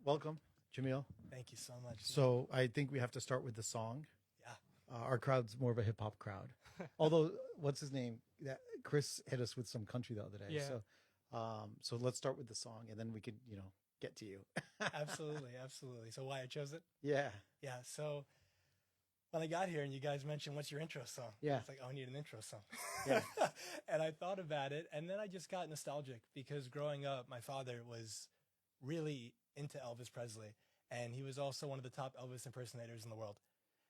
Welcome, Jamil. Thank you so much. So I think we have to start with the song. Yeah. Our crowd's more of a hip hop crowd. Although, what's his name? That Chris hit us with some country the other day. Yeah. So let's start with the song, and then we could, get to you. Absolutely, absolutely. So why I chose it? Yeah. Yeah. So when I got here and you guys mentioned what's your intro song? Yeah. It's like, oh, I need an intro song. Yeah. And I thought about it, and then I just got nostalgic because growing up, my father was really into Elvis Presley, and he was also one of the top Elvis impersonators in the world.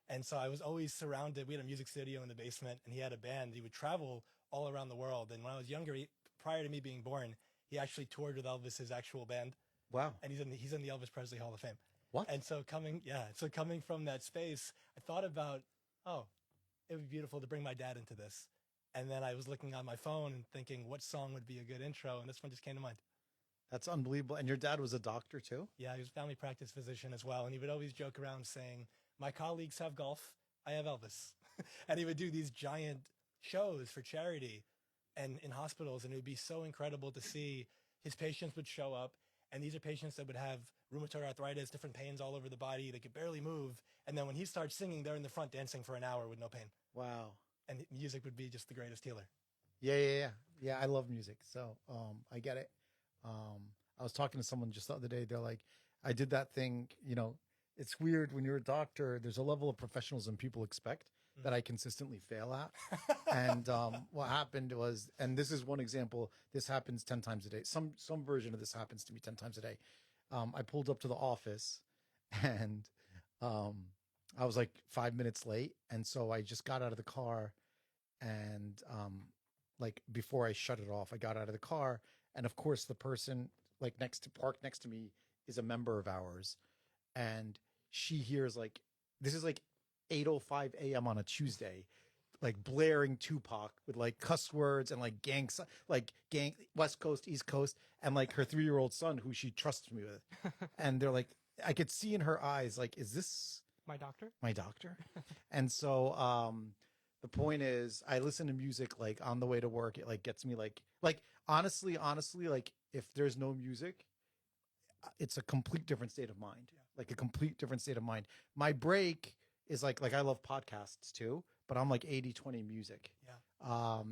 And so I was always surrounded. We had a music studio in the basement, and he had a band. He would travel all around the world. And when I was younger, prior to me being born, he actually toured with Elvis's actual band. Wow. And he's in the Elvis Presley Hall of Fame. What? And so coming from that space, I thought about, oh, it would be beautiful to bring my dad into this. And then I was looking on my phone and thinking, what song would be a good intro? And this one just came to mind. That's unbelievable. And your dad was a doctor too? Yeah, he was a family practice physician as well. And he would always joke around saying, my colleagues have golf, I have Elvis. And he would do these giant shows for charity and in hospitals. And it would be so incredible to see his patients would show up. And these are patients that would have rheumatoid arthritis, different pains all over the body. They could barely move. And then when he starts singing, they're in the front dancing for an hour with no pain. Wow. And music would be just the greatest healer. Yeah. Yeah, I love music. So I get it. I was talking to someone just the other day. They're like, I did that thing, it's weird when you're a doctor, there's a level of professionalism people expect that I consistently fail at. And what happened was, and this is one example, this happens 10 times a day. Some version of this happens to me 10 times a day. I pulled up to the office and I was like 5 minutes late. And so I just got out of the car and like before I shut it off, I got out of the car. And of course the person like parked next to me is a member of ours. And she hears like, this is like 8:05 a.m. on a Tuesday, like blaring Tupac with like cuss words and like gang West Coast, East Coast, and like her 3-year-old son who she trusts me with. And they're like, I could see in her eyes, like, is this My doctor? my doctor? And so the point is I listen to music like on the way to work. It like gets me like honestly, like if there's no music, it's a complete different state of mind. Yeah. Like a complete different state of mind. My break is like I love podcasts too, but I'm like 80-20 music. Yeah.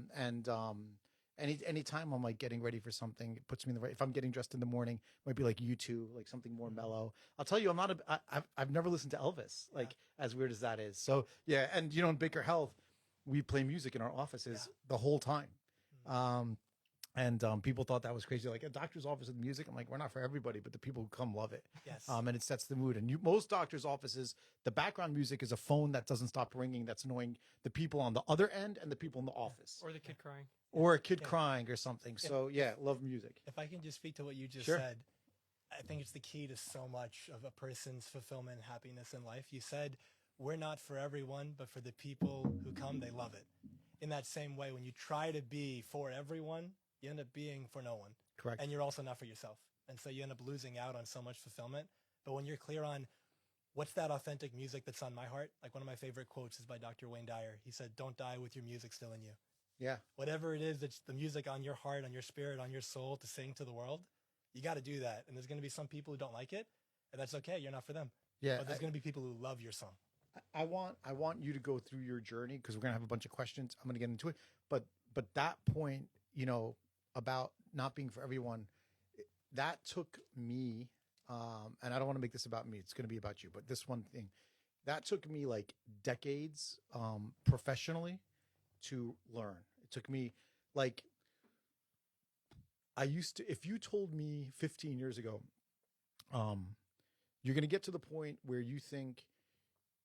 Anytime I'm like getting ready for something, it puts me in the right. If I'm getting dressed in the morning, it might be like U2, like something more mellow. I'll tell you, I've never listened to Elvis, like as weird as that is. So yeah. And in Baker Health, we play music in our offices the whole time. And people thought that was crazy. Like a doctor's office with music. I'm like, we're not for everybody, but the people who come love it. Yes. And it sets the mood. And most doctors' offices, the background music is a phone that doesn't stop ringing. That's annoying the people on the other end and the people in the office. Or the kid crying. Or a kid crying or something. So yeah, love music. If I can just speak to what you just Sure. said, I think it's the key to so much of a person's fulfillment and happiness in life. You said, we're not for everyone, but for the people who come, they love it. In that same way, when you try to be for everyone, you end up being for no one. Correct. And you're also not for yourself. And so you end up losing out on so much fulfillment. But when you're clear on what's that authentic music that's on my heart, like one of my favorite quotes is by Dr. Wayne Dyer. He said, don't die with your music still in you. Yeah. Whatever it is, that's the music on your heart, on your spirit, on your soul to sing to the world, you got to do that. And there's going to be some people who don't like it, and that's okay. You're not for them. Yeah. But there's going to be people who love your song. I want you to go through your journey because we're gonna have a bunch of questions. I'm gonna get into it, but that point, about not being for everyone, that took me, and I don't want to make this about me. It's gonna be about you. But this one thing, that took me like decades, professionally, to learn. It took me like if you told me 15 years ago, you're gonna get to the point where you think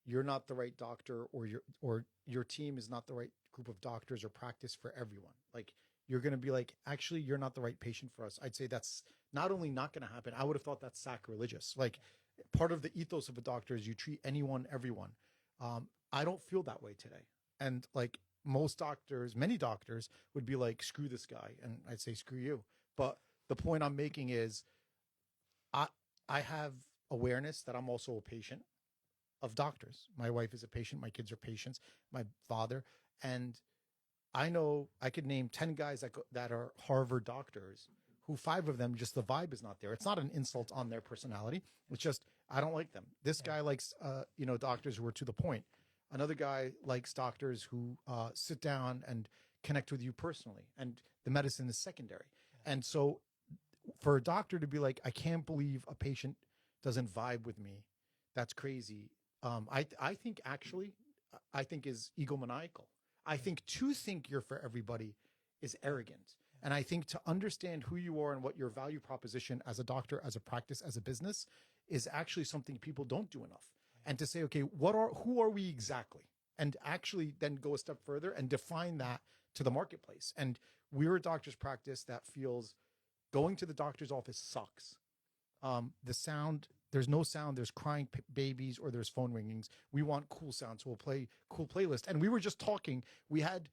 you're not the right doctor or your team is not the right group of doctors or practice for everyone. Like you're going to be like, actually, you're not the right patient for us. I'd say that's not only not going to happen. I would have thought that's sacrilegious. Like part of the ethos of a doctor is you treat anyone, everyone. I don't feel that way today. And like many doctors would be like, screw this guy. And I'd say, screw you. But the point I'm making is I have awareness that I'm also a patient of doctors. My wife is a patient. My kids are patients. My father. And I know I could name 10 guys that are Harvard doctors who 5 of them, just the vibe is not there. It's not an insult on their personality. It's just, I don't like them. This guy likes, doctors who are to the point. Another guy likes doctors who sit down and connect with you personally. And the medicine is secondary. And so for a doctor to be like, I can't believe a patient doesn't vibe with me, that's crazy. I think actually, I think is egomaniacal. I think to think you're for everybody is arrogant. And I think to understand who you are and what your value proposition as a doctor, as a practice, as a business is actually something people don't do enough. And to say, okay, who are we exactly? And actually then go a step further and define that to the marketplace. And we're a doctor's practice that feels going to the doctor's office sucks. The sound, there's no sound, there's crying babies or there's phone ringings. We want cool sound, so we'll play cool playlist. And we were just talking, we had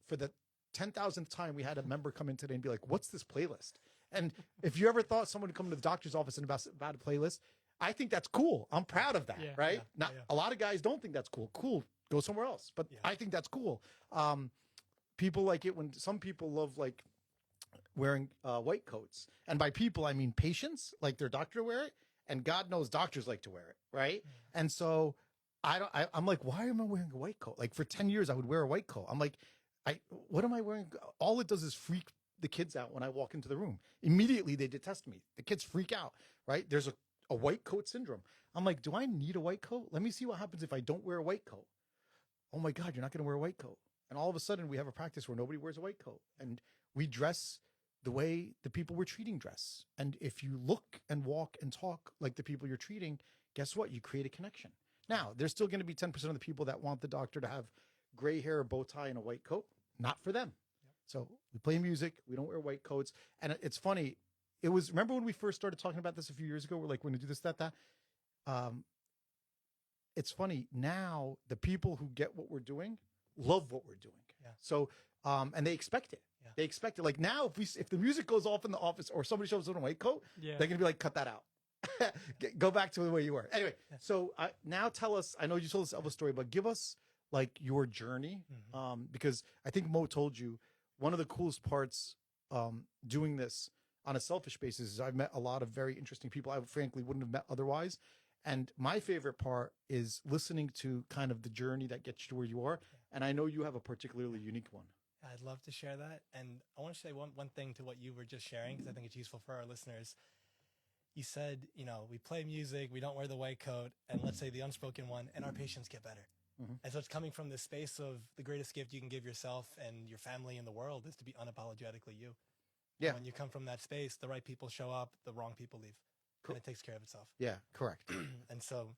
for the 10,000th time, we had a member come in today and be like, what's this playlist? And if you ever thought someone would come to the doctor's office and about a playlist, I think that's cool. I'm proud of that, right? A lot of guys don't think that's cool. Cool, go somewhere else. But I think that's cool. People like it when some people love like wearing white coats. And by people, I mean patients, like their doctor to wear it. And God knows doctors like to wear it, right? And so I'm like, why am I wearing a white coat? Like for 10 years, I would wear a white coat. I'm like, what am I wearing? All it does is freak the kids out when I walk into the room. Immediately, they detest me. The kids freak out, right? There's a white coat syndrome. I'm like, do I need a white coat? Let me see what happens if I don't wear a white coat. Oh my God, you're not going to wear a white coat. And all of a sudden, we have a practice where nobody wears a white coat. And we dress the way the people we're treating dress. And if you look and walk and talk like the people you're treating, guess what? You create a connection. Now, there's still going to be 10% of the people that want the doctor to have gray hair, a bow tie, and a white coat. Not for them. So we play music. We don't wear white coats. And it's funny. Remember when we first started talking about this a few years ago? We're like, we're going to do this, that. It's funny. Now, the people who get what we're doing love what we're doing. Yeah. So, and they expect it. Yeah. They expect it. Like now, if the music goes off in the office or somebody shows up in a white coat, they're going to be like, cut that out. Go back to the way you were. Anyway, so now tell us, I know you told us Elvis story, but give us like your journey. Because I think Mo told you one of the coolest parts doing this on a selfish basis is I've met a lot of very interesting people I frankly wouldn't have met otherwise. And my favorite part is listening to kind of the journey that gets you to where you are. And I know you have a particularly unique one. I'd love to share that. And I want to say one thing to what you were just sharing, because I think it's useful for our listeners. You said, we play music, we don't wear the white coat, and let's say the unspoken one, and our patients get better. And so it's coming from this space of the greatest gift you can give yourself and your family in the world is to be unapologetically you. Yeah. And when you come from that space, the right people show up, the wrong people leave. And it takes care of itself. Yeah, correct. And so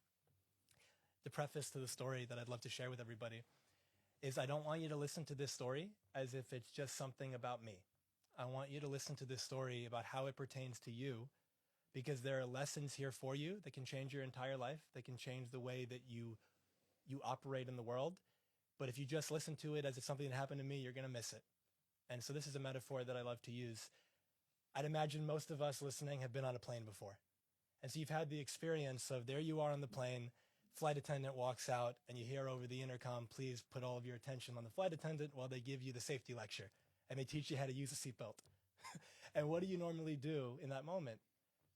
the preface to the story that I'd love to share with everybody is I don't want you to listen to this story as if it's just something about me. I want you to listen to this story about how it pertains to you, because there are lessons here for you that can change your entire life, that can change the way that you operate in the world. But if you just listen to it as it's something that happened to me, you're going to miss it. And so this is a metaphor that I love to use. I'd imagine most of us listening have been on a plane before. And so you've had the experience of there you are on the plane, flight attendant walks out, and you hear over the intercom, please put all of your attention on the flight attendant while they give you the safety lecture. And they teach you how to use a seatbelt. And what do you normally do in that moment?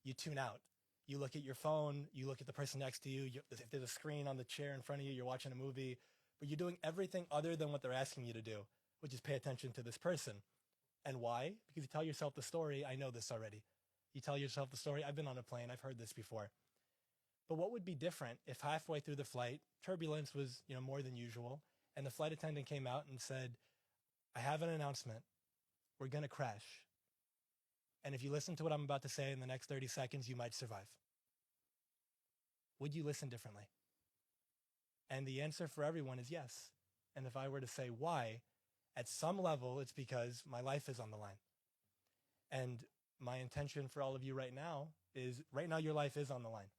You tune out. You look at your phone, you look at the person next to you, if there's a screen on the chair in front of you, you're watching a movie, but you're doing everything other than what they're asking you to do, which is pay attention to this person. And why? Because you tell yourself the story, I know this already. You tell yourself the story, I've been on a plane, I've heard this before. But what would be different if halfway through the flight, turbulence was more than usual, and the flight attendant came out and said, I have an announcement. We're going to crash. And if you listen to what I'm about to say in the next 30 seconds, you might survive. Would you listen differently? And the answer for everyone is yes. And if I were to say why, at some level, it's because my life is on the line. And my intention for all of you right now is, right now your life is on the line,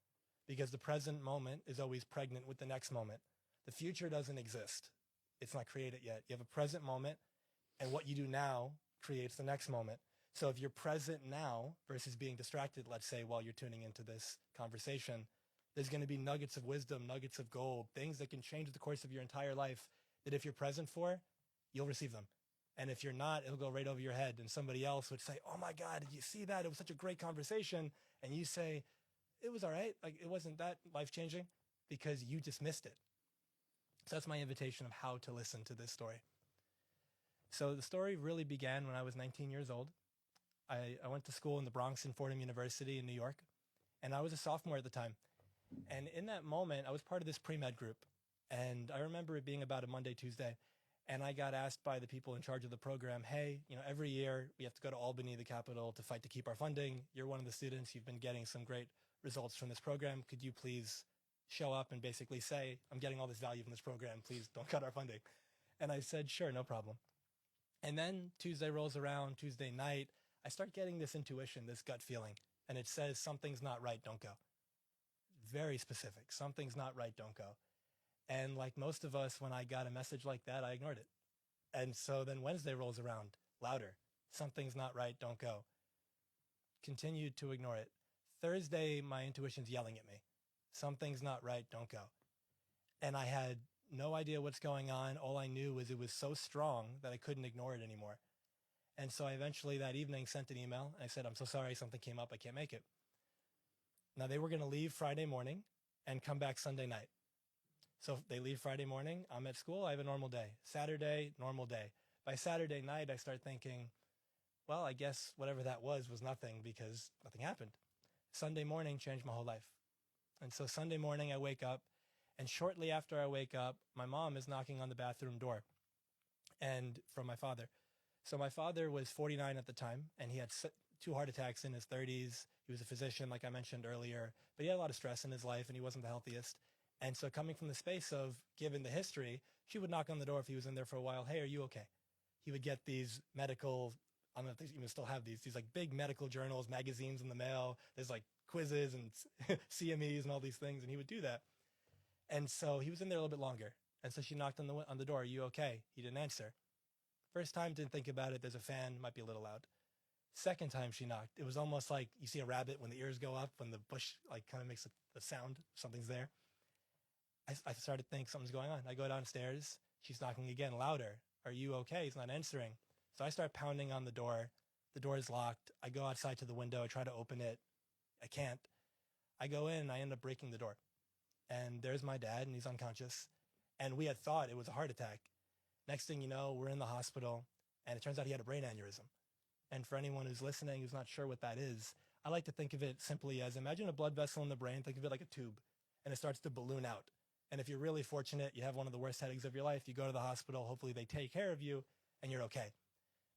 because the present moment is always pregnant with the next moment. The future doesn't exist. It's not created yet. You have a present moment, and what you do now creates the next moment. So if you're present now versus being distracted, let's say, while you're tuning into this conversation, there's going to be nuggets of wisdom, nuggets of gold, things that can change the course of your entire life that if you're present for, you'll receive them. And if you're not, it'll go right over your head. And somebody else would say, oh my God, did you see that? It was such a great conversation. And you say, it was all right. Like, it wasn't that life-changing because you just missed it. So that's my invitation of how to listen to this story. So the story really began when I was 19 years old. I went to school in the Bronx in Fordham University in New York, and I was a sophomore at the time. And in that moment, I was part of this pre-med group. And I remember it being about a Monday, Tuesday. And I got asked by the people in charge of the program, hey, every year we have to go to Albany, the capital, to fight to keep our funding. You're one of the students. You've been getting some great results from this program. Could you please show up and basically say, I'm getting all this value from this program. Please don't cut our funding. And I said, sure, no problem. And then Tuesday rolls around, Tuesday night, I start getting this intuition, this gut feeling. And it says, something's not right, don't go. Very specific. Something's not right, don't go. And like most of us, when I got a message like that, I ignored it. And so then Wednesday rolls around, louder. Something's not right, don't go. Continued to ignore it. Thursday, my intuition's yelling at me. Something's not right, don't go. And I had no idea what's going on. All I knew was it was so strong that I couldn't ignore it anymore. And so I eventually that evening sent an email. I said, I'm so sorry, something came up, I can't make it. Now they were going to leave Friday morning and come back Sunday night. So they leave Friday morning, I'm at school, I have a normal day. Saturday, normal day. By Saturday night, I start thinking, well, I guess whatever that was nothing because nothing happened. Sunday morning changed my whole life. And so Sunday morning I wake up, and shortly after I wake up, my mom is knocking on the bathroom door, and from my father. So my father was 49 at the time, and he had 2 heart attacks in his 30s. He was a physician, like I mentioned earlier, but he had a lot of stress in his life, and he wasn't the healthiest. And so coming from the space of, given the history, she would knock on the door if he was in there for a while. Hey, are you okay? He would get these medical, I don't know if they even still have these like big medical journals, magazines in the mail. There's like quizzes and CMEs and all these things, and he would do that. And so he was in there a little bit longer. And so she knocked on the door. Are you okay? He didn't answer. First time, didn't think about it. There's a fan, might be a little loud. Second time she knocked, it was almost like you see a rabbit when the ears go up, when the bush like kind of makes a sound, something's there. I started to think something's going on. I go downstairs. She's knocking again, louder. Are you okay? He's not answering. So I start pounding on the door. The door is locked. I go outside to the window. I try to open it. I can't. I go in and I end up breaking the door. And there's my dad, and he's unconscious. And we had thought it was a heart attack. Next thing you know, we're in the hospital, and it turns out he had a brain aneurysm. And for anyone who's listening who's not sure what that is, I like to think of it simply as, imagine a blood vessel in the brain. Think of it like a tube, and it starts to balloon out. And if you're really fortunate, you have one of the worst headaches of your life, you go to the hospital, hopefully they take care of you, and you're okay.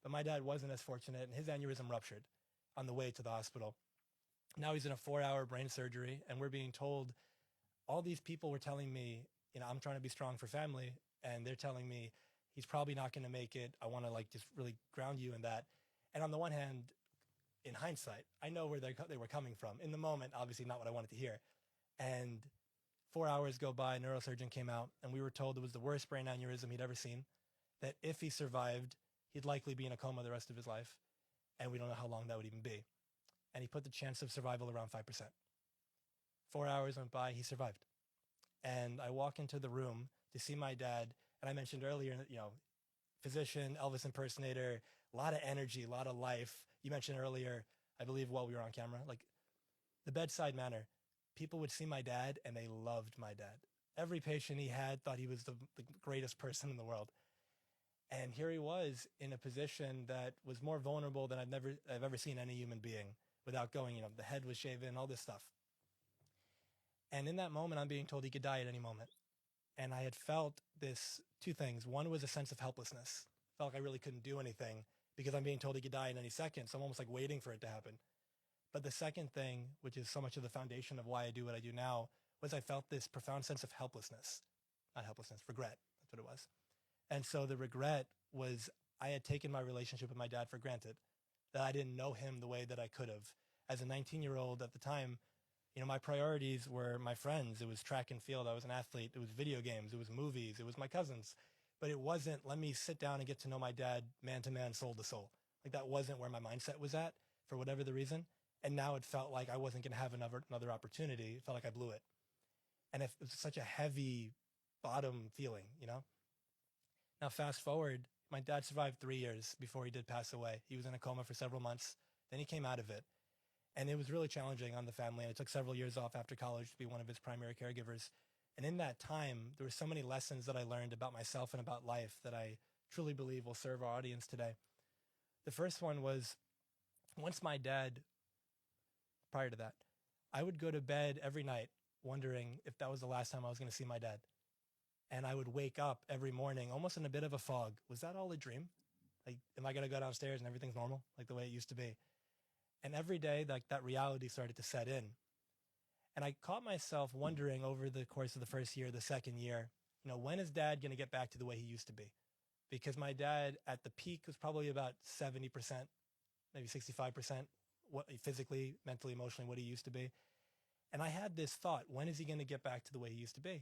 But my dad wasn't as fortunate, and his aneurysm ruptured on the way to the hospital. Now he's in a 4-hour brain surgery, and we're being told, all these people were telling me, I'm trying to be strong for family, and they're telling me he's probably not going to make it. I want to just really ground you in that. And on the one hand, in hindsight, I know where they were coming from. In the moment, obviously not what I wanted to hear. And 4 hours go by, a neurosurgeon came out, and we were told it was the worst brain aneurysm he'd ever seen, that if he survived, he'd likely be in a coma the rest of his life, and we don't know how long that would even be. And he put the chance of survival around 5%. 4 hours went by, he survived. And I walk into the room to see my dad, and I mentioned earlier, physician, Elvis impersonator, a lot of energy, a lot of life. You mentioned earlier, I believe while we were on camera, like the bedside manner. People would see my dad and they loved my dad. Every patient he had thought he was the greatest person in the world. And here he was in a position that was more vulnerable than I've ever seen any human being without going, the head was shaven, all this stuff. And in that moment, I'm being told he could die at any moment. And I had felt this 2 things. One was a sense of helplessness. Felt like I really couldn't do anything because I'm being told he could die in any second. So I'm almost like waiting for it to happen. But the second thing, which is so much of the foundation of why I do what I do now, was I felt this profound sense of helplessness. Not helplessness, regret. That's what it was. And so the regret was I had taken my relationship with my dad for granted, that I didn't know him the way that I could have. As a 19-year-old at the time, my priorities were my friends. It was track and field. I was an athlete. It was video games. It was movies. It was my cousins. But it wasn't, let me sit down and get to know my dad man to man, soul to soul. Like that wasn't where my mindset was at for whatever the reason. And now it felt like I wasn't going to have another opportunity. It felt like I blew it. And it was such a heavy bottom feeling, Now fast forward, My dad survived 3 years before he did pass away. He was in a coma for several months. Then he came out of it. And it was really challenging on the family. And it took several years off after college to be one of his primary caregivers. And in that time, there were so many lessons that I learned about myself and about life that I truly believe will serve our audience today. The first one was, once my dad, prior to that, I would go to bed every night wondering if that was the last time I was going to see my dad. And I would wake up every morning almost in a bit of a fog. Was that all a dream? Like, am I going to go downstairs and everything's normal, like the way it used to be? And every day, like, that reality started to set in. And I caught myself wondering over the course of the first year, the second year, when is dad going to get back to the way he used to be? Because my dad at the peak was probably about 70%, maybe 65%, what physically, mentally, emotionally, what he used to be. And I had this thought, when is he going to get back to the way he used to be?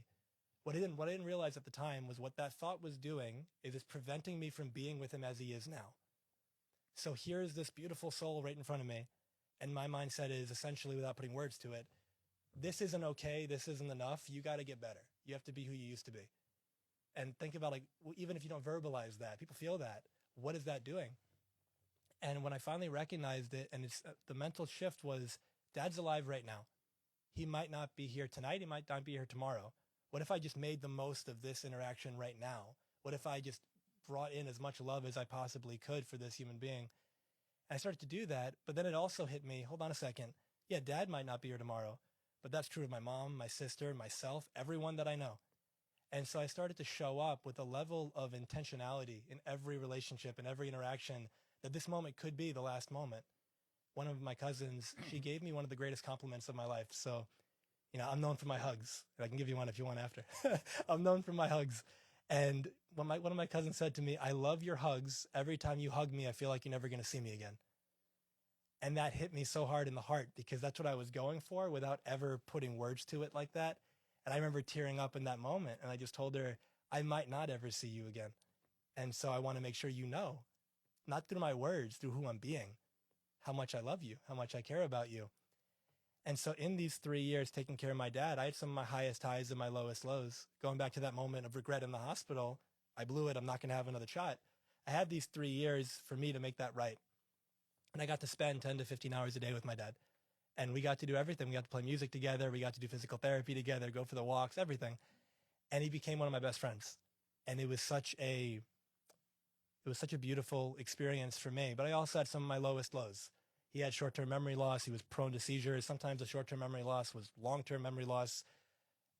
What I didn't realize at the time was what that thought was doing is it's preventing me from being with him as he is now. So here's this beautiful soul right in front of me. And my mindset is essentially, without putting words to it, this isn't okay. This isn't enough. You got to get better. You have to be who you used to be. And think about, like, even if you don't verbalize that, people feel that. What is that doing? And when I finally recognized it, and the mental shift was, dad's alive right now. He might not be here tonight. He might not be here tomorrow. What if I just made the most of this interaction right now? What if I just brought in as much love as I possibly could for this human being? And I started to do that, but then it also hit me, hold on a second. Yeah, dad might not be here tomorrow, but that's true of my mom, my sister, myself, everyone that I know. And so I started to show up with a level of intentionality in every relationship and every interaction that this moment could be the last moment. One of my cousins, she gave me one of the greatest compliments of my life. So, I'm known for my hugs. I can give you one if you want after. I'm known for my hugs. And when one of my cousins said to me, I love your hugs. Every time you hug me, I feel like you're never going to see me again. And that hit me so hard in the heart because that's what I was going for without ever putting words to it like that. And I remember tearing up in that moment. And I just told her, I might not ever see you again. And so I want to make sure you know, not through my words, through who I'm being, how much I love you, how much I care about you. And so in these 3 years taking care of my dad, I had some of my highest highs and my lowest lows. Going back to that moment of regret in the hospital, I blew it. I'm not going to have another shot. I had these 3 years for me to make that right. And I got to spend 10 to 15 hours a day with my dad. And we got to do everything. We got to play music together. We got to do physical therapy together, go for the walks, everything. And he became one of my best friends. And it was such a beautiful experience for me. But I also had some of my lowest lows. He had short-term memory loss. He was prone to seizures. Sometimes the short-term memory loss was long-term memory loss.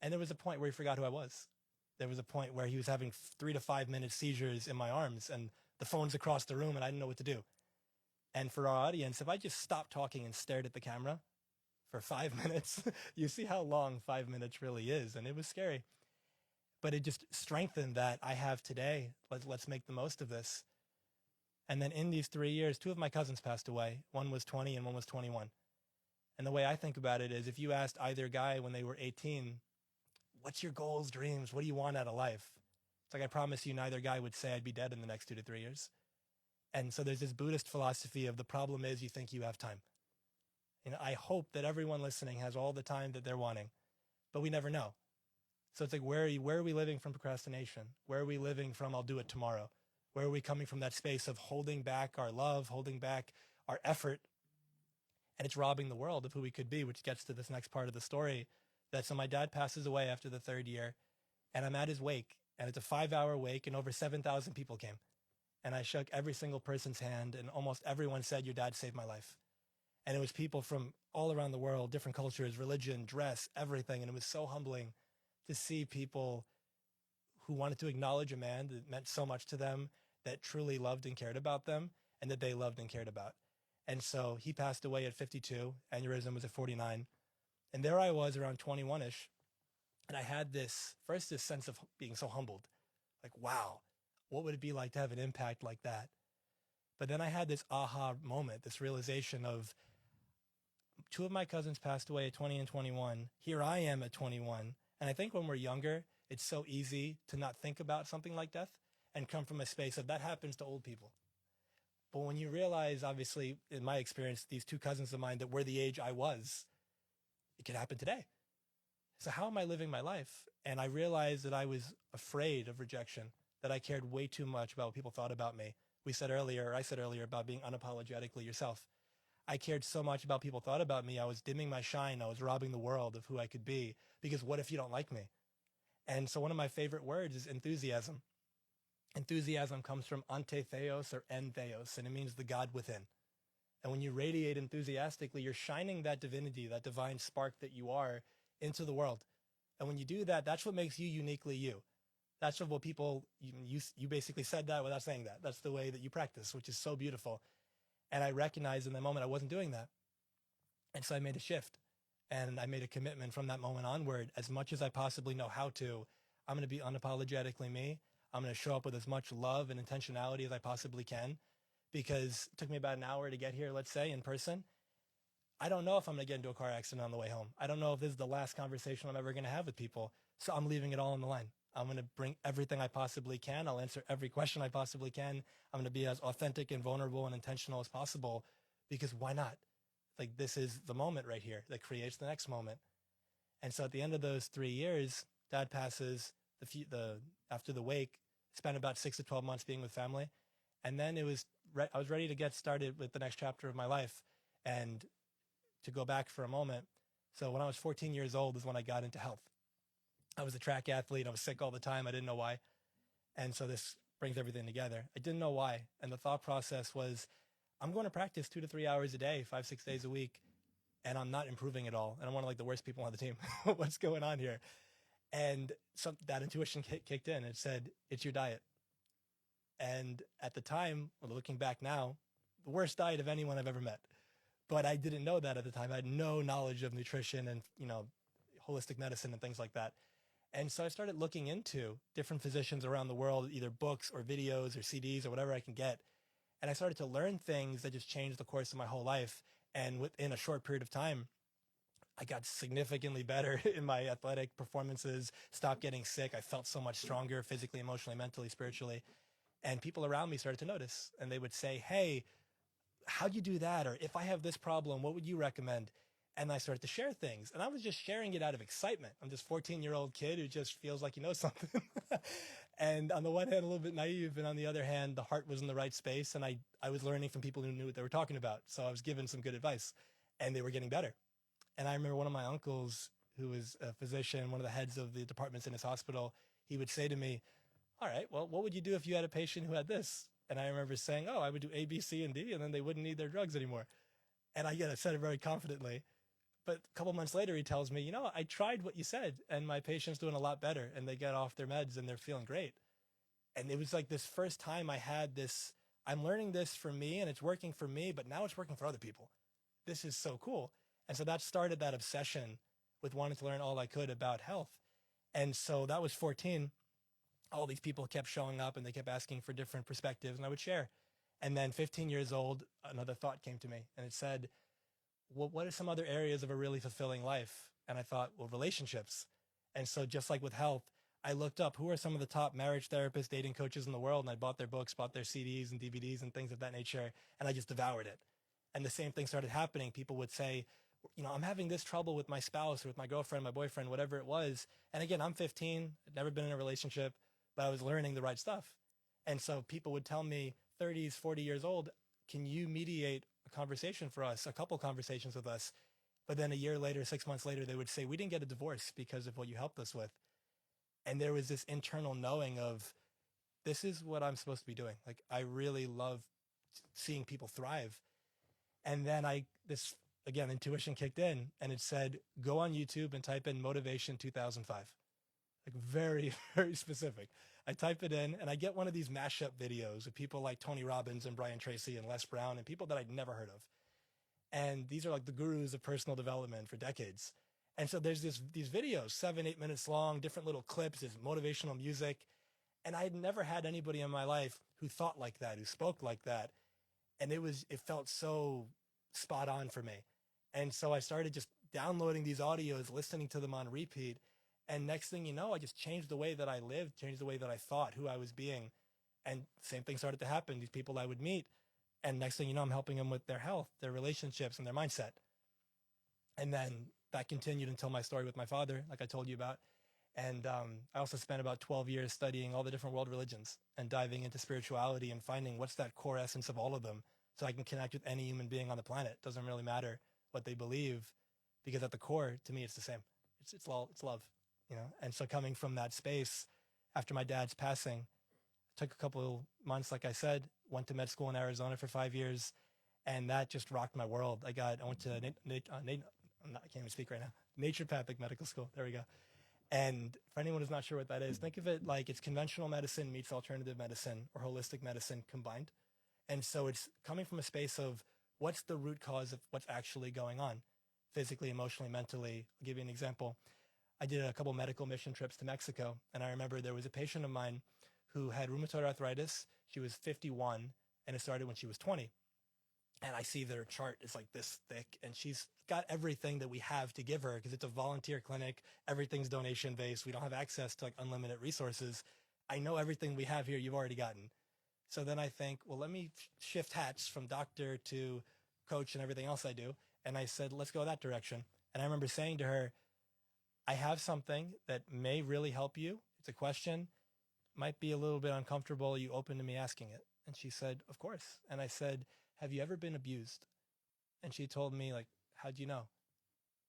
And there was a point where he forgot who I was. There was a point where he was having 3 to 5 minute seizures in my arms and the phone's across the room and I didn't know what to do. And for our audience, if I just stopped talking and stared at the camera for 5 minutes, you see how long 5 minutes really is. And it was scary. But it just strengthened that I have today. Let's make the most of this. And then in these 3 years, 2 of my cousins passed away. One was 20 and one was 21. And the way I think about it is if you asked either guy when they were 18, what's your goals, dreams? What do you want out of life? It's like I promise you neither guy would say I'd be dead in the next 2 to 3 years. And so there's this Buddhist philosophy of the problem is you think you have time. I hope that everyone listening has all the time that they're wanting, but we never know. So it's like, where are we living from procrastination? Where are we living from I'll do it tomorrow? Where are we coming from that space of holding back our love, holding back our effort? And it's robbing the world of who we could be, which gets to this next part of the story. So my dad passes away after the 3rd year, and I'm at his wake, and it's a 5-hour wake, and over 7,000 people came. And I shook every single person's hand, and almost everyone said, your dad saved my life. And it was people from all around the world, different cultures, religion, dress, everything. And it was so humbling to see people who wanted to acknowledge a man that meant so much to them, that truly loved and cared about them, and that they loved and cared about. And so he passed away at 52. Aneurysm was at 49. And there I was around 21-ish. And I had this sense of being so humbled. Like, wow, what would it be like to have an impact like that? But then I had this aha moment, this realization of 2 of my cousins passed away at 20 and 21. Here I am at 21. And I think when we're younger, it's so easy to not think about something like death and come from a space of that happens to old people. But when you realize, obviously, in my experience, these 2 cousins of mine that were the age I was, it could happen today. So how am I living my life? And I realized that I was afraid of rejection. that I cared way too much about what people thought about me. We said earlier, or I said earlier, about being unapologetically yourself. I cared so much about people thought about me. I was dimming my shine. I was robbing the world of who I could be, because what if you don't like me? And so one of my favorite words is enthusiasm. Enthusiasm comes from ante theos or en theos, and it means the God within. And when you radiate enthusiastically, you're shining that divinity, that divine spark that you are, into the world. And when you do that, that's what makes you uniquely you. That's what people, you basically said that without saying that. That's the way that you practice, which is so beautiful. And I recognized in that moment I wasn't doing that. And so I made a shift. And I made a commitment from that moment onward, as much as I possibly know how to, I'm going to be unapologetically me. I'm going to show up with as much love and intentionality as I possibly can, because it took me about an hour to get here, let's say, in person. I don't know if I'm going to get into a car accident on the way home. I don't know if this is the last conversation I'm ever going to have with people. So I'm leaving it all on the line. I'm going to bring everything I possibly can. I'll answer every question I possibly can. I'm going to be as authentic and vulnerable and intentional as possible, because why not? Like, this is the moment right here that creates the next moment. And so at the end of those 3 years, Dad passes. After the wake, spent about 6 to 12 months being with family. And then I was ready to get started with the next chapter of my life. And to go back for a moment, so when I was 14 years old is when I got into health. I was a track athlete. I was sick all the time. I didn't know why. And so this brings everything together. I didn't know why. And the thought process was, I'm going to practice 2 to 3 hours a day, 5, 6 days a week, and I'm not improving at all. And I'm one of like the worst people on the team. What's going on here? And that intuition kicked in. It said, it's your diet. And at the time, looking back now, the worst diet of anyone I've ever met. But I didn't know that at the time. I had no knowledge of nutrition and, holistic medicine and things like that. And so I started looking into different physicians around the world, either books or videos or CDs or whatever I can get. And I started to learn things that just changed the course of my whole life. And within a short period of time, I got significantly better in my athletic performances, stopped getting sick. I felt so much stronger physically, emotionally, mentally, spiritually. And people around me started to notice. And they would say, hey, how'd you do that? Or if I have this problem, what would you recommend? And I started to share things. And I was just sharing it out of excitement. I'm this 14-year-old kid who just feels like he knows something. And on the one hand, a little bit naive. And on the other hand, the heart was in the right space. And I was learning from people who knew what they were talking about. So I was given some good advice. And they were getting better. And I remember one of my uncles, who was a physician, one of the heads of the departments in his hospital, he would say to me, all right, well, what would you do if you had a patient who had this? And I remember saying, I would do A, B, C, and D, and then they wouldn't need their drugs anymore. And I said it very confidently. But a couple months later, he tells me, I tried what you said, and my patient's doing a lot better, and they get off their meds, and they're feeling great. And it was like this first time I had this, I'm learning this for me, and it's working for me, but now it's working for other people. This is so cool. And so that started that obsession with wanting to learn all I could about health. And so that was 14. All these people kept showing up, and they kept asking for different perspectives, and I would share. And then 15 years old, another thought came to me, and it said, well, what are some other areas of a really fulfilling life? And I thought, well, relationships. And so just like with health, I looked up who are some of the top marriage therapists, dating coaches in the world, and I bought their books, bought their CDs and DVDs and things of that nature, and I just devoured it. And the same thing started happening. People would say, I'm having this trouble with my spouse or with my girlfriend, my boyfriend, whatever it was. And again, I'm 15, I'd never been in a relationship, but I was learning the right stuff. And so people would tell me, 30s, 40 years old, can you mediate a conversation for us, a couple conversations with us? But then a year later, 6 months later, they would say, we didn't get a divorce because of what you helped us with. And there was this internal knowing of, this is what I'm supposed to be doing. Like, I really love seeing people thrive. And then again, intuition kicked in, and it said, go on YouTube and type in Motivation 2005. Like, very, very specific. I type it in, and I get one of these mashup videos of people like Tony Robbins and Brian Tracy and Les Brown and people that I'd never heard of. And these are like the gurus of personal development for decades. And so there's these videos, 7-8 minutes long, different little clips, there's motivational music. And I had never had anybody in my life who thought like that, who spoke like that. And it felt so spot on for me. And so I started just downloading these audios, listening to them on repeat. And next thing you know, I just changed the way that I lived, changed the way that I thought, who I was being. And same thing started to happen. These people I would meet. And next thing you know, I'm helping them with their health, their relationships, and their mindset. And then that continued until my story with my father, like I told you about. And I also spent about 12 years studying all the different world religions and diving into spirituality and finding what's that core essence of all of them, so I can connect with any human being on the planet. Doesn't really matter what they believe, because at the core, to me, it's the same. It's love, you know. And so coming from that space, after my dad's passing, took a couple months, like I said, went to med school in Arizona for 5 years, and that just rocked my world. I went to I can't even speak right now. Naturopathic medical school. There we go. And for anyone who's not sure what that is, think of it like it's conventional medicine meets alternative medicine or holistic medicine combined. And so it's coming from a space of what's the root cause of what's actually going on, physically, emotionally, mentally. I'll give you an example. I did a couple medical mission trips to Mexico, and I remember there was a patient of mine who had rheumatoid arthritis. She was 51, and it started when she was 20. And I see that her chart is like this thick, and she's got everything that we have to give her because it's a volunteer clinic. Everything's donation based. We don't have access to like unlimited resources. I know everything we have here you've already gotten. So then I think, well, let me shift hats from doctor to coach and everything else I do. And I said, let's go that direction. And I remember saying to her, I have something that may really help you. It's a question, might be a little bit uncomfortable. Are you open to me asking it? And she said, of course. And I said, have you ever been abused? And she told me, like, how'd you know?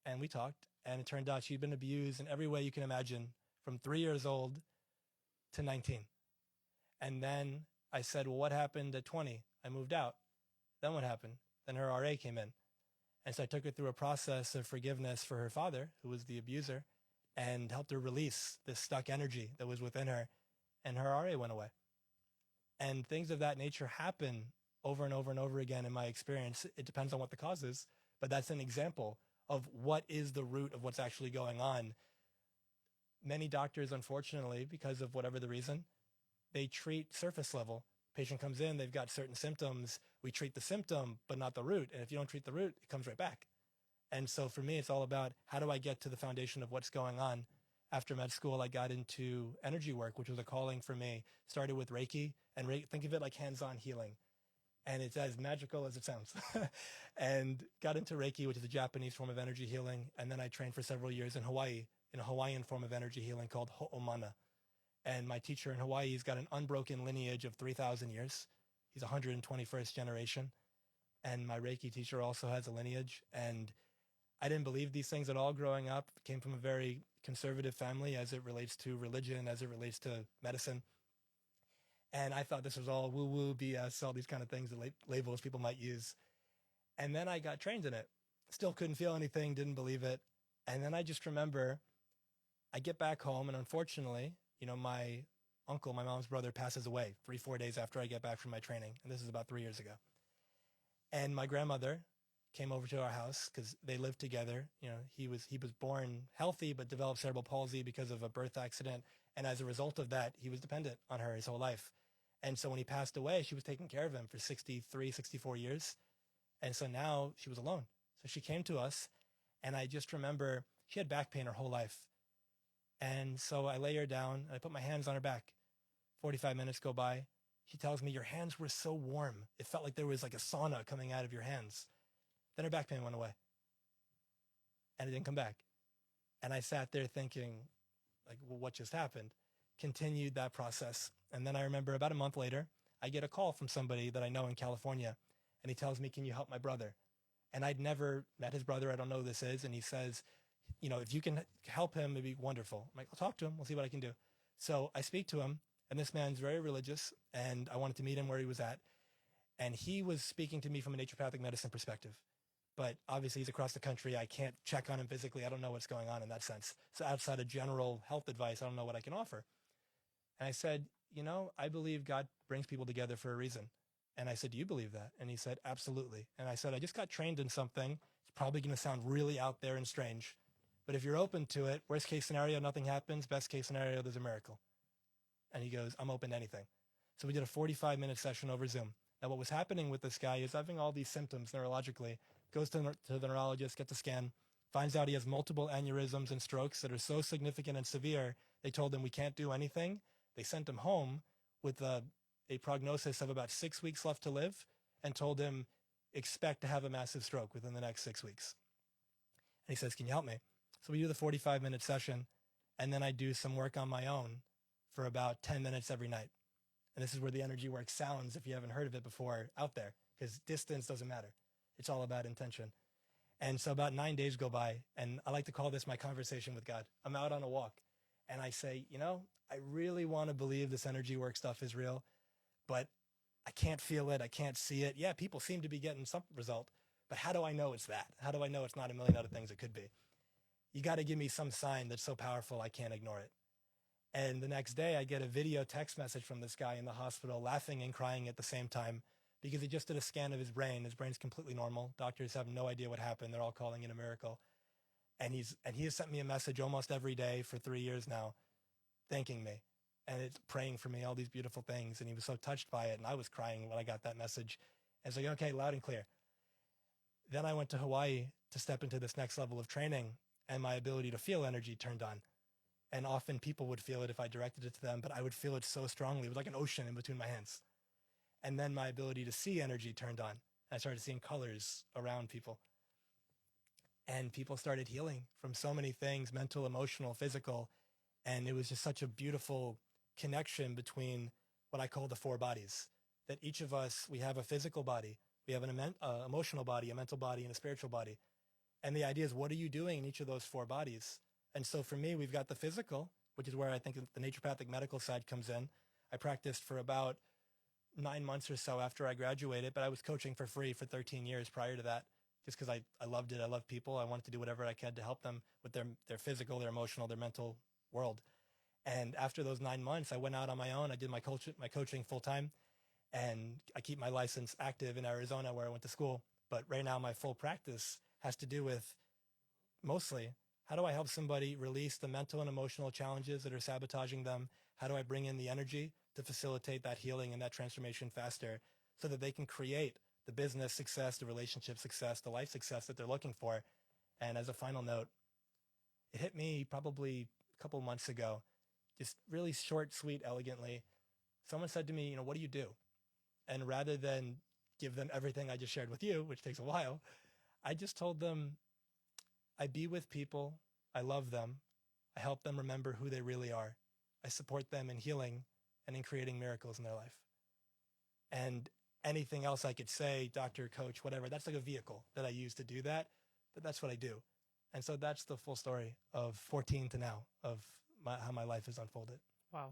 And we talked, and it turned out she'd been abused in every way you can imagine from 3 years old to 19. And then I said, well, what happened at 20? I moved out. Then what happened? Then her RA came in. And so I took her through a process of forgiveness for her father, who was the abuser, and helped her release this stuck energy that was within her. And her RA went away. And things of that nature happen over and over and over again in my experience. It depends on what the cause is, but that's an example of what is the root of what's actually going on. Many doctors, unfortunately, because of whatever the reason, they treat surface level. Patient comes in, they've got certain symptoms. We treat the symptom, but not the root. And if you don't treat the root, it comes right back. And so for me, it's all about how do I get to the foundation of what's going on. After med school, I got into energy work, which was a calling for me. Started with Reiki, and think of it like hands-on healing. And it's as magical as it sounds. And got into Reiki, which is a Japanese form of energy healing. And then I trained for several years in Hawaii, in a Hawaiian form of energy healing called Ho'omana. And my teacher in Hawaii, he's got an unbroken lineage of 3,000 years. He's 121st generation. And my Reiki teacher also has a lineage. And I didn't believe these things at all growing up. Came from a very conservative family as it relates to religion, as it relates to medicine. And I thought this was all woo-woo, BS, all these kind of things, the labels people might use. And then I got trained in it. Still couldn't feel anything, didn't believe it. And then I just remember I get back home, and unfortunately, you know, my uncle, my mom's brother, passes away 3-4 days after I get back from my training. And this is about 3 years ago. And my grandmother came over to our house because they lived together. You know, he was born healthy, but developed cerebral palsy because of a birth accident. And as a result of that, he was dependent on her his whole life. And so when he passed away, she was taking care of him for 63, 64 years. And so now she was alone. So she came to us, and I just remember she had back pain her whole life. And so I lay her down, and I put my hands on her back. 45 minutes go by. She tells me, your hands were so warm. It felt like there was like a sauna coming out of your hands. Then her back pain went away. And it didn't come back. And I sat there thinking, like, well, what just happened? Continued that process. And then I remember about a month later, I get a call from somebody that I know in California. And he tells me, can you help my brother? And I'd never met his brother. I don't know who this is. And he says, you know, if you can help him, it'd be wonderful. I'm like, I'll talk to him. We'll see what I can do. So I speak to him. And this man's very religious. And I wanted to meet him where he was at. And he was speaking to me from a naturopathic medicine perspective. But obviously he's across the country. I can't check on him physically. I don't know what's going on in that sense. So outside of general health advice, I don't know what I can offer. And I said, you know, I believe God brings people together for a reason. And I said, do you believe that? And he said, absolutely. And I said, I just got trained in something. It's probably going to sound really out there and strange. But if you're open to it, worst case scenario, nothing happens. Best case scenario, there's a miracle. And he goes, I'm open to anything. So we did a 45-minute session over Zoom. Now, what was happening with this guy is having all these symptoms neurologically, goes to the neurologist, gets a scan, finds out he has multiple aneurysms and strokes that are so significant and severe, they told him we can't do anything. They sent him home with a prognosis of about 6 weeks left to live and told him, expect to have a massive stroke within the next 6 weeks. And he says, can you help me? So we do the 45-minute session, And then I do some work on my own for about 10 minutes every night. And this is where the energy work sounds, if you haven't heard of it before, out there, because distance doesn't matter. It's all about intention. And so about 9 days go by, and I like to call this my conversation with God. I'm out on a walk, and I say, I really want to believe this energy work stuff is real, but I can't feel it. I can't see it. Yeah, people seem to be getting some result, but how do I know it's that? How do I know it's not a million other things it could be? You got to give me some sign that's so powerful I can't ignore it. And the next day I get a video text message from this guy in the hospital laughing and crying at the same time because he just did a scan of his brain. His brain's completely normal. Doctors have no idea what happened. They're all calling it a miracle. And he has sent me a message almost every day for 3 years now, thanking me and it's praying for me, all these beautiful things. And he was so touched by it. And I was crying when I got that message. And it's like, okay, loud and clear. Then I went to Hawaii to step into this next level of training, and my ability to feel energy turned on. And often people would feel it if I directed it to them, but I would feel it so strongly. It was like an ocean in between my hands. And then my ability to see energy turned on. I started seeing colors around people. And people started healing from so many things, mental, emotional, physical. And it was just such a beautiful connection between what I call the four bodies. That each of us, we have a physical body, we have an emotional body, a mental body, and a spiritual body. And the idea is, what are you doing in each of those four bodies? And so for me, we've got the physical, which is where I think the naturopathic medical side comes in. I practiced for about 9 months or so after I graduated, but I was coaching for free for 13 years prior to that, just because I loved it. I love people. I wanted to do whatever I could to help them with their physical, their emotional, their mental world. And after those 9 months, I went out on my own. I did my coaching full time, and I keep my license active in Arizona where I went to school. But right now, my full practice has to do with mostly how do I help somebody release the mental and emotional challenges that are sabotaging them? How do I bring in the energy to facilitate that healing and that transformation faster so that they can create the business success, the relationship success, the life success that they're looking for? And as a final note, it hit me probably a couple months ago, just really short, sweet, elegantly. Someone said to me, what do you do? And rather than give them everything I just shared with you, which takes a while, I just told them, I be with people, I love them, I help them remember who they really are. I support them in healing and in creating miracles in their life. And anything else I could say, doctor, coach, whatever, that's like a vehicle that I use to do that, but that's what I do. And so that's the full story of 14 to now of how my life has unfolded. Wow.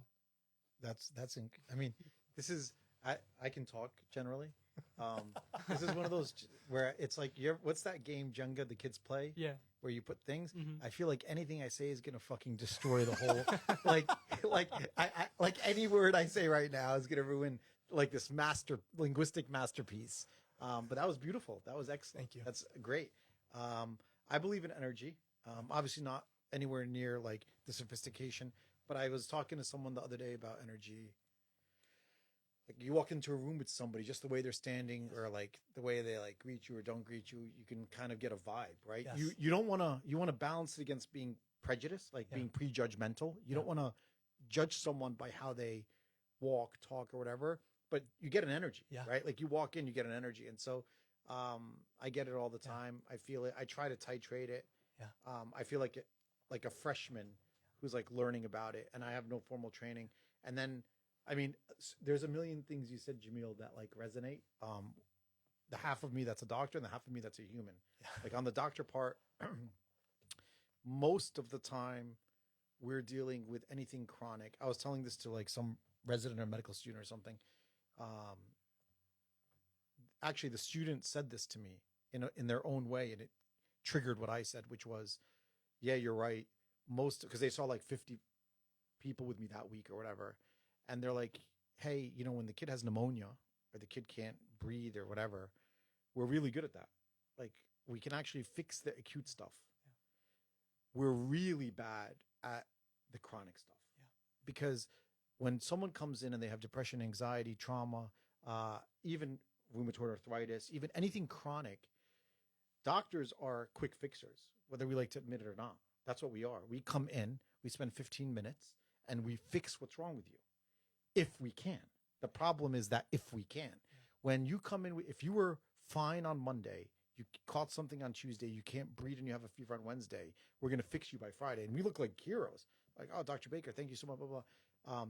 I mean, this is, I can talk generally. This is one of those where it's like, what's that game Jenga the kids play? Yeah. Where you put things. Mm-hmm. I feel like anything I say is gonna fucking destroy the whole. like any word I say right now is gonna ruin like this linguistic masterpiece. But that was beautiful. That was excellent. Thank you. That's great. I believe in energy. Obviously not anywhere near like the sophistication. But I was talking to someone the other day about energy. Like you walk into a room with somebody, just the way they're standing or like the way they like greet you or don't greet you, you can kind of get a vibe, right? Yes. You don't want to balance it against being prejudiced, like being prejudgmental. You don't want to judge someone by how they walk, talk, or whatever, but you get an energy, right? Like you walk in, you get an energy. And so I get it all the time. I feel it. I try to titrate it. I feel like a freshman who's like learning about it, and I have no formal training. And then I mean, there's a million things you said, Jamil, that like resonate. The half of me that's a doctor and the half of me that's a human. Like on the doctor part, most of the time we're dealing with anything chronic. I was telling this to like some resident or medical student or something. Actually, the student said this to me in their own way, and it triggered what I said, which was, yeah, you're right. Because they saw like 50 people with me that week or whatever. And they're like, hey, when the kid has pneumonia or the kid can't breathe or whatever, we're really good at that. Like we can actually fix the acute stuff. We're really bad at the chronic stuff. Because when someone comes in and they have depression, anxiety, trauma, even rheumatoid arthritis, even anything chronic, doctors are quick fixers, whether we like to admit it or not. That's what we are. We come in, we spend 15 minutes, and we fix what's wrong with you. If we can. The problem is that if we can. When you come in, if you were fine on Monday, You caught something on Tuesday. You can't breathe and you have a fever on Wednesday. We're going to fix you by Friday. And we look like heroes. Like, oh, Dr. Baker, thank you so much, blah, blah, blah.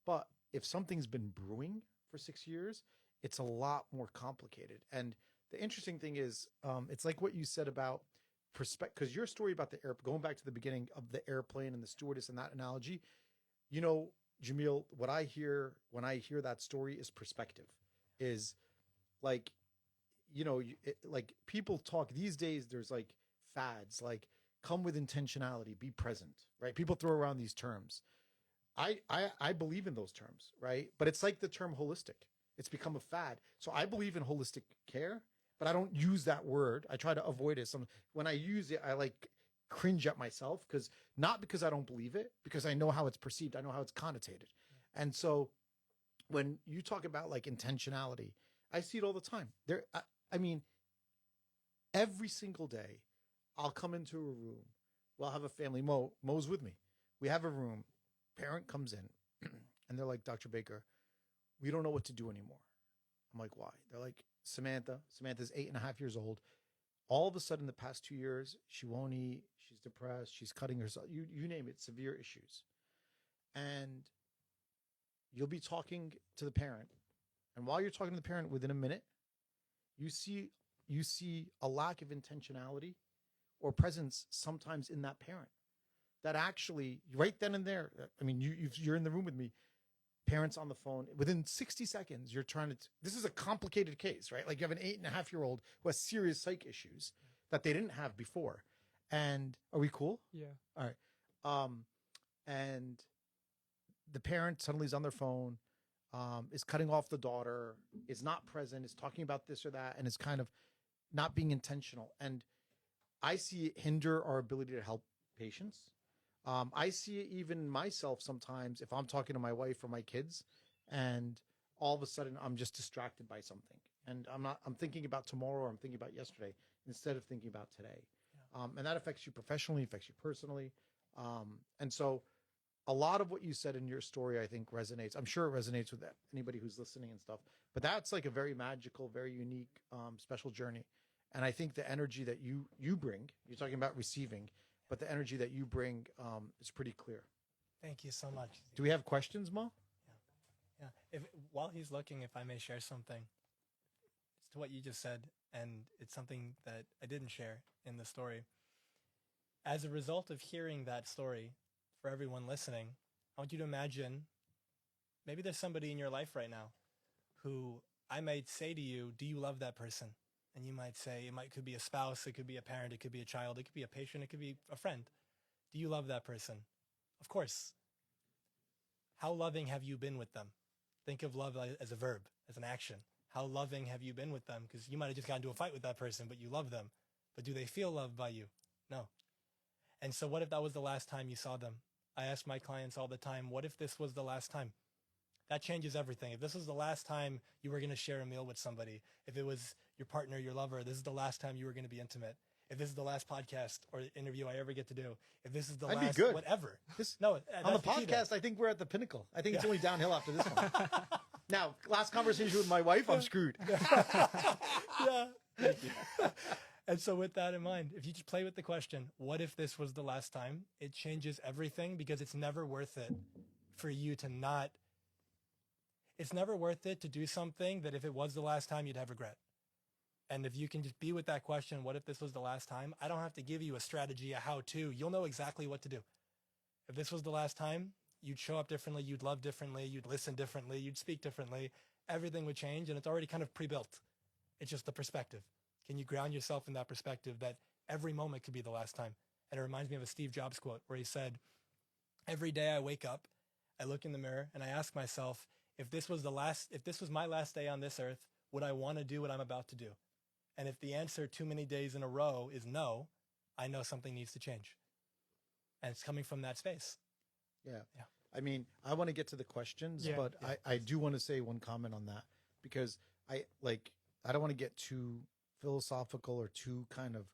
But if something's been brewing for 6 years, it's a lot more complicated. And the interesting thing is, it's like what you said about perspective, because your story about the air, going back to the beginning of the airplane and the stewardess and that analogy, you know, Jamil, what I hear when I hear that story is perspective. Is like, you know, like people talk these days. There's like fads, like come with intentionality, be present, right? People throw around these terms. I believe in those terms, right? But it's like the term holistic. It's become a fad. So I believe in holistic care, but I don't use that word. I try to avoid it. When I use it, I like cringe at myself because not because I don't believe it, because I know how it's perceived. I know how it's connotated. And so when you talk about like intentionality, I see it all the time. I mean, every single day, I'll come into a room. We'll have a family. Mo's with me. We have a room. Parent comes in, and they're like, Dr. Baker, we don't know what to do anymore. I'm like, why? They're like, Samantha's 8.5 years old. All of a sudden, the past 2 years, she won't eat. She's depressed. She's cutting herself. You name it, severe issues. And you'll be talking to the parent. And while you're talking to the parent, within a minute, you see a lack of intentionality or presence sometimes in that parent. That actually, right then and there, I mean, you're in the room with me, parents on the phone, within 60 seconds, you're trying to, this is a complicated case, right? Like you have an 8.5-year-old who has serious psych issues that they didn't have before. And are we cool? Yeah. All right. And the parent suddenly is on their phone, is cutting off the daughter, is not present, is talking about this or that, and is kind of not being intentional. And I see it hinder our ability to help patients. I see it even myself sometimes if I'm talking to my wife or my kids and all of a sudden I'm just distracted by something and I'm thinking about tomorrow or I'm thinking about yesterday instead of thinking about today. Yeah. And that affects you professionally, affects you personally. And so a lot of what you said in your story, I think resonates. I'm sure it resonates with anybody who's listening and stuff, but that's like a very magical, very unique, special journey. And I think the energy that you bring, you're talking about receiving, but the energy that you bring is pretty clear. Thank you so much. Do we have questions, Mo? Yeah. While he's looking, if I may share something, it's to what you just said, and it's something that I didn't share in the story. As a result of hearing that story, for everyone listening, I want you to imagine maybe there's somebody in your life right now who I might say to you, do you love that person? And you might say, could be a spouse, it could be a parent, it could be a child, it could be a patient, it could be a friend. Do you love that person? Of course. How loving have you been with them? Think of love as a verb, as an action. How loving have you been with them? Because you might have just gotten into a fight with that person, but you love them. But do they feel loved by you? No. And so what if that was the last time you saw them? I ask my clients all the time, what if this was the last time? That changes everything. If this was the last time you were going to share a meal with somebody, if it was your partner, your lover, this is the last time you were going to be intimate. If this is the last podcast or interview I ever get to do, if this is the I'd last, be good. Whatever. On the podcast, I think we're at the pinnacle. I think it's only downhill after this one. Now, last conversation with my wife, I'm screwed. Yeah. Thank you. And so with that in mind, if you just play with the question, what if this was the last time? It changes everything because it's never worth it for you to not. It's never worth it to do something that if it was the last time, you'd have regret. And if you can just be with that question, what if this was the last time? I don't have to give you a strategy, a how-to. You'll know exactly what to do. If this was the last time, you'd show up differently, you'd love differently, you'd listen differently, you'd speak differently. Everything would change, and it's already kind of pre-built. It's just the perspective. Can you ground yourself in that perspective that every moment could be the last time? And it reminds me of a Steve Jobs quote where he said, every day I wake up, I look in the mirror, and I ask myself, if this was my last day on this earth, would I want to do what I'm about to do? And if the answer too many days in a row is no, I know something needs to change. And it's coming from that space. Yeah. I mean, I want to get to the questions, but I do want to say one comment on that because I don't want to get too philosophical or too kind of,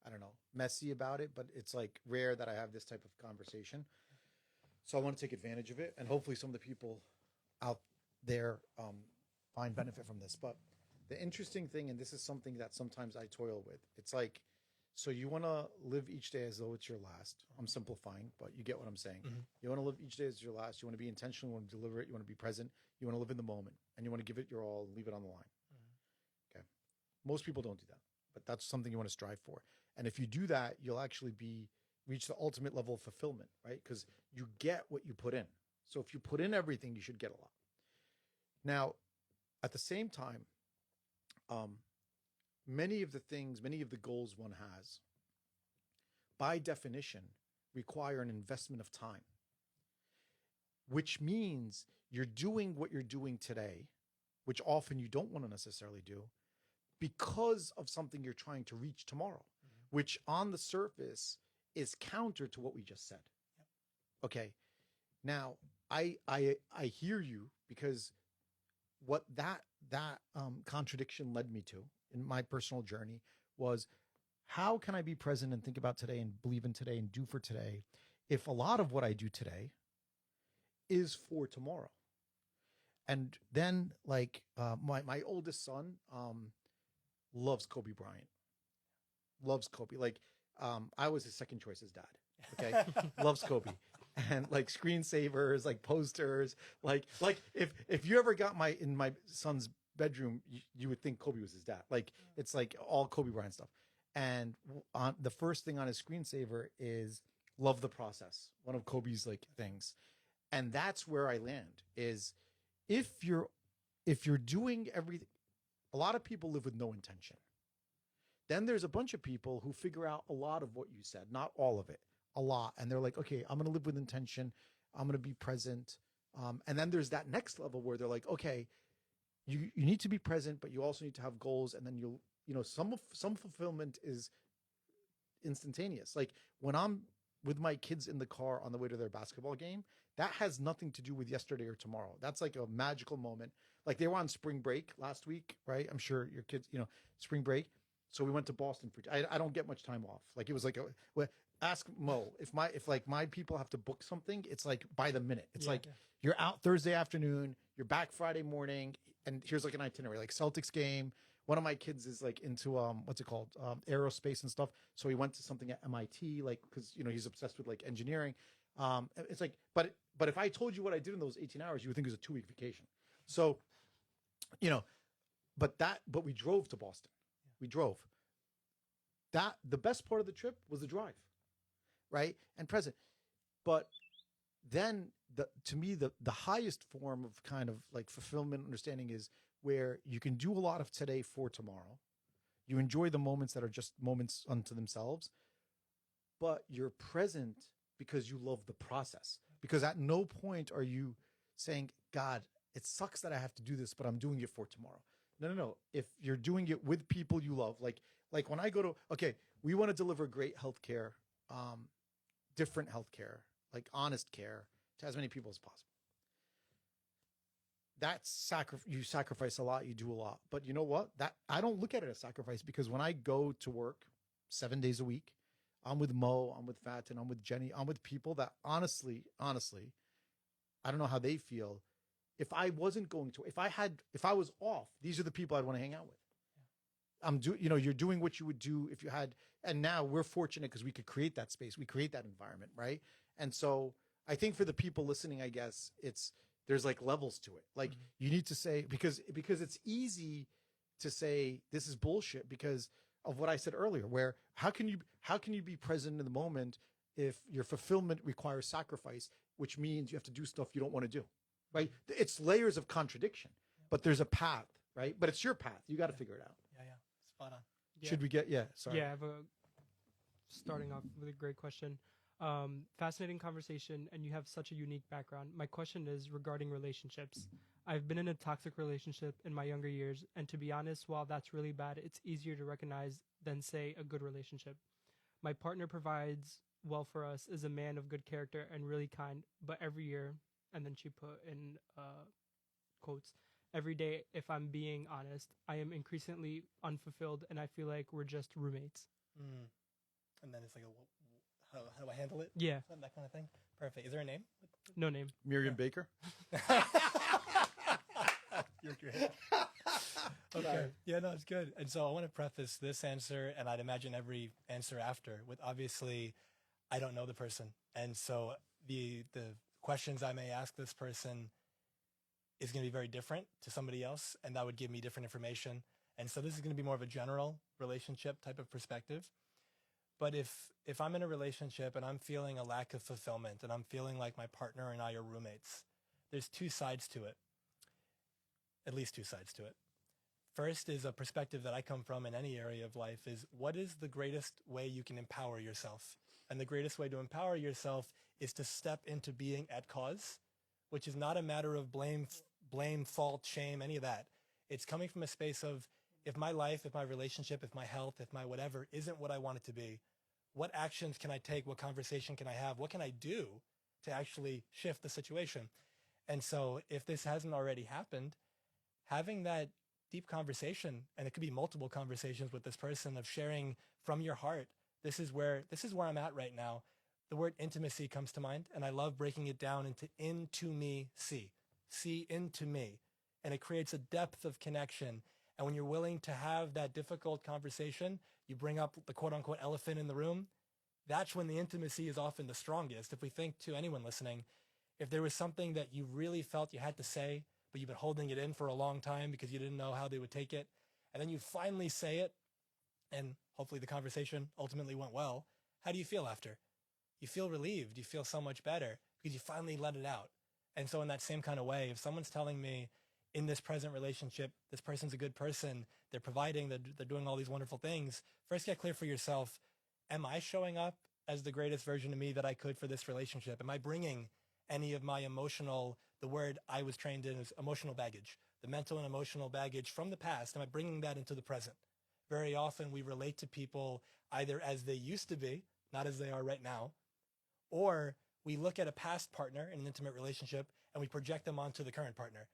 I don't know, messy about it, but it's like rare that I have this type of conversation. So I want to take advantage of it. And hopefully some of the people out there find benefit from this. But The interesting thing, and this is something that sometimes I toil with, it's like, so you want to live each day as though it's your last. I'm simplifying, but you get what I'm saying. Mm-hmm. You want to live each day as your last. You want to be intentional. You want to deliver it. You want to be present. You want to live in the moment, and you want to give it your all and leave it on the line. Okay. Most people don't do that, but that's something you want to strive for. And if you do that, you'll actually reach the ultimate level of fulfillment, right? Because you get what you put in. So if you put in everything, you should get a lot. Now, at the same time, many of the goals one has, by definition, require an investment of time, which means you're doing what you're doing today, which often you don't want to necessarily do, because of something you're trying to reach tomorrow, which on the surface is counter to what we just said. Yep. Okay. Now, I hear you, because what that contradiction led me to in my personal journey was, how can I be present and think about today and believe in today and do for today if a lot of what I do today is for tomorrow? And then, like, my oldest son loves Kobe Bryant, loves Kobe. Like, I was his second choice as dad. Okay, loves Kobe. And like screensavers, like posters, like if you ever got in my son's bedroom, you would think Kobe was his dad. Like, it's like all Kobe Bryant stuff. And on the first thing on his screensaver is love the process, one of Kobe's like things. And that's where I land, is if you're doing everything, a lot of people live with no intention. Then there's a bunch of people who figure out a lot of what you said, not all of it, a lot. And they're like, okay, I'm going to live with intention. I'm going to be present. And then there's that next level where they're like, okay, you need to be present, but you also need to have goals. And then some fulfillment is instantaneous. Like when I'm with my kids in the car on the way to their basketball game, that has nothing to do with yesterday or tomorrow. That's like a magical moment. Like they were on spring break last week, right? I'm sure your kids, spring break. So we went to Boston for. I don't get much time off. Like it was like ask Mo if my people have to book something. It's like by the minute. It's you're out Thursday afternoon, you're back Friday morning, and here's like an itinerary, like Celtics game. One of my kids is like into what's it called, aerospace and stuff. So he went to something at MIT, like because he's obsessed with like engineering. It's like, but if I told you what I did in those 18 hours, you would think it was a 2-week vacation. So, but we drove to Boston. We drove. That the best part of the trip was the drive, right? And present. But then to me the highest form of kind of like fulfillment understanding is where you can do a lot of today for tomorrow. You enjoy the moments that are just moments unto themselves, but you're present because you love the process. Because at no point are you saying, God, it sucks that I have to do this, but I'm doing it for tomorrow. No. If you're doing it with people you love, like when I go to, okay, we want to deliver great healthcare, different healthcare, like honest care to as many people as possible. That's you sacrifice a lot, you do a lot. But you know what? That I don't look at it as sacrifice, because when I go to work 7 days a week, I'm with Mo, I'm with Fatin, I'm with Jenny, I'm with people that honestly, I don't know how they feel. If I wasn't going to, if I was off, these are the people I'd want to hang out with. You're doing what you would do if you had, and now we're fortunate because we could create that space. We create that environment, right? And so I think for the people listening, I guess there's like levels to it. Like you need to say, because it's easy to say this is bullshit because of what I said earlier, where how can you be present in the moment if your fulfillment requires sacrifice, which means you have to do stuff you don't want to do, right? It's layers of contradiction, but there's a path, right? But it's your path. You got to figure it out. Yeah. Spot on. Yeah. Should we get, sorry. Yeah, I have starting off with a great question. Fascinating conversation, and you have such a unique background. My question is regarding relationships. I've been in a toxic relationship in my younger years, and to be honest, while that's really bad, it's easier to recognize than, say, a good relationship. My partner provides well for us, is a man of good character and really kind, but every year, and then she put in quotes, every day, if I'm being honest, I am increasingly unfulfilled, and I feel like we're just roommates. And then it's like, how do I handle it? Yeah. That kind of thing. Perfect. Is there a name? No name. Miriam Baker. You're great. Okay. Sorry. Yeah, no, it's good. And so I want to preface this answer, and I'd imagine every answer after, with obviously, I don't know the person. And so the questions I may ask this person is going to be very different to somebody else, and that would give me different information. And so this is going to be more of a general relationship type of perspective. But if I'm in a relationship and I'm feeling a lack of fulfillment and I'm feeling like my partner and I are roommates, there's two sides to it, at least two sides to it. First is a perspective that I come from in any area of life is what is the greatest way you can empower yourself? And the greatest way to empower yourself is to step into being at cause, which is not a matter of blame, fault, shame, any of that. It's coming from a space of if my life, if my relationship, if my health, if my whatever isn't what I want it to be, what actions can I take? What conversation can I have? What can I do to actually shift the situation? And so if this hasn't already happened, having that deep conversation, and it could be multiple conversations with this person of sharing from your heart, this is where I'm at right now. The word intimacy comes to mind, and I love breaking it down into me, see into me. And it creates a depth of connection. And when you're willing to have that difficult conversation, you bring up the quote unquote elephant in the room. That's when the intimacy is often the strongest. If we think to anyone listening, if there was something that you really felt you had to say, but you've been holding it in for a long time because you didn't know how they would take it, and then you finally say it, and hopefully the conversation ultimately went well, how do you feel after? You feel relieved. You feel so much better because you finally let it out. And so in that same kind of way, if someone's telling me in this present relationship, this person's a good person, they're providing, they're doing all these wonderful things, first get clear for yourself, am I showing up as the greatest version of me that I could for this relationship? Am I bringing any of my emotional, the word I was trained in is emotional baggage, the mental and emotional baggage from the past, am I bringing that into the present? Very often we relate to people either as they used to be, not as they are right now, or we look at a past partner in an intimate relationship and we project them onto the current partner.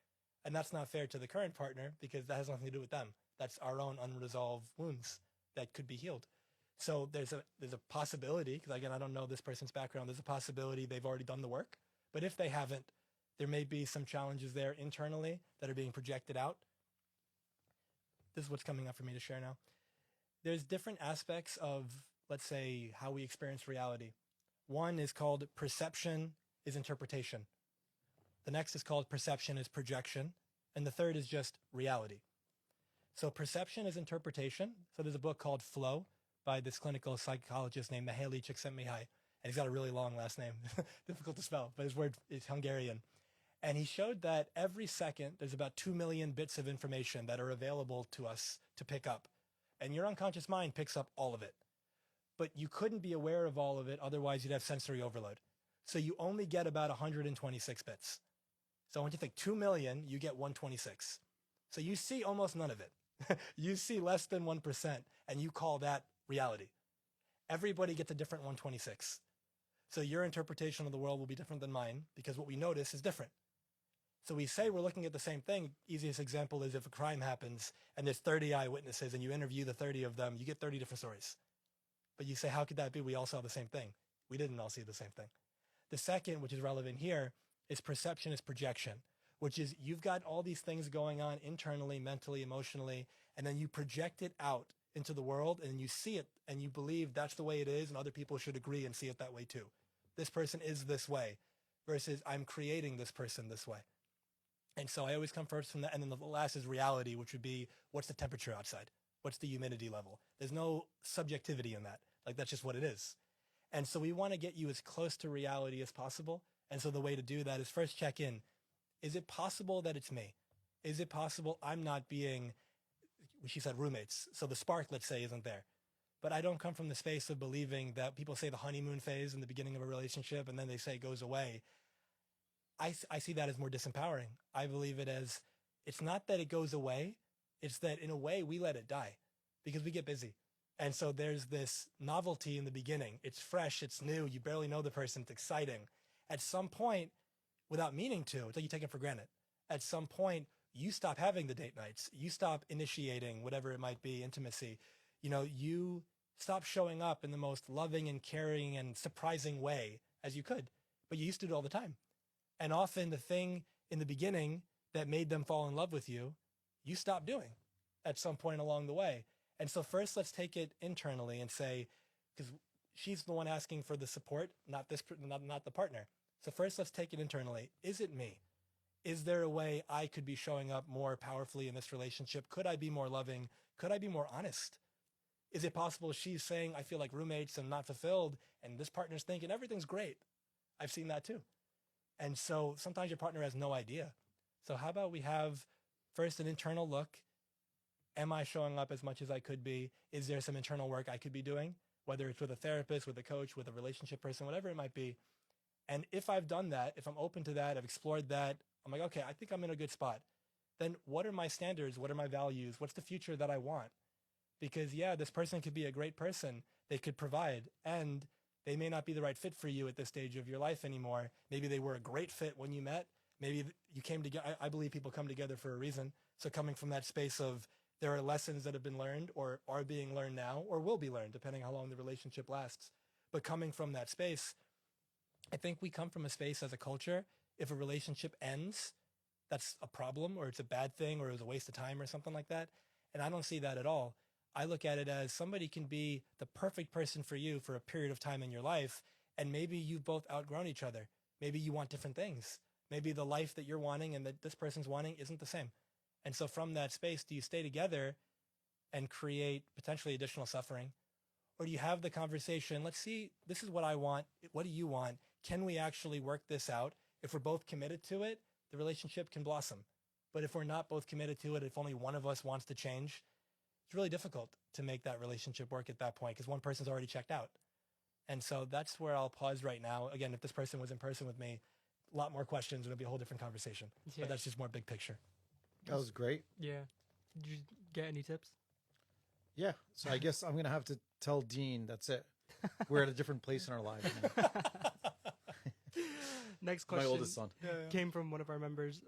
And that's not fair to the current partner because that has nothing to do with them. That's our own unresolved wounds that could be healed. So there's a possibility, because again, I don't know this person's background, there's a possibility they've already done the work. But if they haven't, there may be some challenges there internally that are being projected out. This is what's coming up for me to share now. There's different aspects of, let's say, how we experience reality. One is called perception is interpretation. The next is called perception is projection. And the third is just reality. So perception is interpretation. So there's a book called Flow by this clinical psychologist named Mihaly Csikszentmihalyi. And he's got a really long last name, difficult to spell, but his word is Hungarian. And he showed that every second there's about 2 million bits of information that are available to us to pick up. And your unconscious mind picks up all of it. But you couldn't be aware of all of it, otherwise you'd have sensory overload. So you only get about 126 bits. So when you think 2 million, you get 126. So you see almost none of it. You see less than 1%, and you call that reality. Everybody gets a different 126. So your interpretation of the world will be different than mine because what we notice is different. So we say we're looking at the same thing. Easiest example is if a crime happens and there's 30 eyewitnesses and you interview the 30 of them, you get 30 different stories. But you say, how could that be? We all saw the same thing. We didn't all see the same thing. The second, which is relevant here, is perception is projection, which is you've got all these things going on internally, mentally, emotionally, and then you project it out into the world and you see it and you believe that's the way it is and other people should agree and see it that way too. This person is this way versus I'm creating this person this way. And so I always come first from that. And then the last is reality, which would be what's the temperature outside? What's the humidity level? There's no subjectivity in that. Like that's just what it is. And so we want to get you as close to reality as possible. And so the way to do that is first check in. Is it possible that it's me? Is it possible I'm not being, she said, roommates? So the spark, let's say, isn't there. But I don't come from the space of believing that people say the honeymoon phase in the beginning of a relationship and then they say it goes away. I see that as more disempowering. I believe it as, it's not that it goes away. It's that in a way we let it die because we get busy. And so there's this novelty in the beginning. It's fresh, it's new, you barely know the person, it's exciting. At some point, without meaning to, it's like you take it for granted. At some point, you stop having the date nights. You stop initiating whatever it might be, intimacy. You know, you stop showing up in the most loving and caring and surprising way as you could. But you used to do it all the time. And often the thing in the beginning that made them fall in love with you, you stop doing. at some point along the way. And so first let's take it internally and say, because she's the one asking for the support, not the partner. So first let's take it internally. Is it me? Is there a way I could be showing up more powerfully in this relationship? Could I be more loving? Could I be more honest? Is it possible she's saying, I feel like roommates and not fulfilled, and this partner's thinking everything's great? I've seen that too. And so sometimes your partner has no idea. So how about we have first an internal look? Am I showing up as much as I could be? Is there some internal work I could be doing? Whether it's with a therapist, with a coach, with a relationship person, whatever it might be. And if I've done that, if I'm open to that, I've explored that, I'm like, okay, I think I'm in a good spot. Then what are my standards? What are my values? What's the future that I want? Because yeah, this person could be a great person. They could provide, and they may not be the right fit for you at this stage of your life anymore. Maybe they were a great fit when you met. Maybe you came together. I believe people come together for a reason. So coming from that space of there are lessons that have been learned or are being learned now or will be learned depending how long the relationship lasts. But coming from that space, I think we come from a space as a culture. If a relationship ends, that's a problem or it's a bad thing or it was a waste of time or something like that. And I don't see that at all. I look at it as somebody can be the perfect person for you for a period of time in your life. And maybe you've both outgrown each other. Maybe you want different things. Maybe the life that you're wanting and that this person's wanting isn't the same. And so from that space, do you stay together and create potentially additional suffering? Or do you have the conversation? Let's see, this is what I want. What do you want? Can we actually work this out? If we're both committed to it, the relationship can blossom. But if we're not both committed to it, if only one of us wants to change, it's really difficult to make that relationship work at that point because one person's already checked out. And so that's where I'll pause right now. Again, if this person was in person with me, a lot more questions, and it'll be a whole different conversation. Yeah. But that's just more big picture. That was great. Yeah. Did you get any tips? Yeah. So I guess I'm going to have to tell Dean that's it. We're at a different place in our lives now. Next question. My oldest son. Came from one of our members.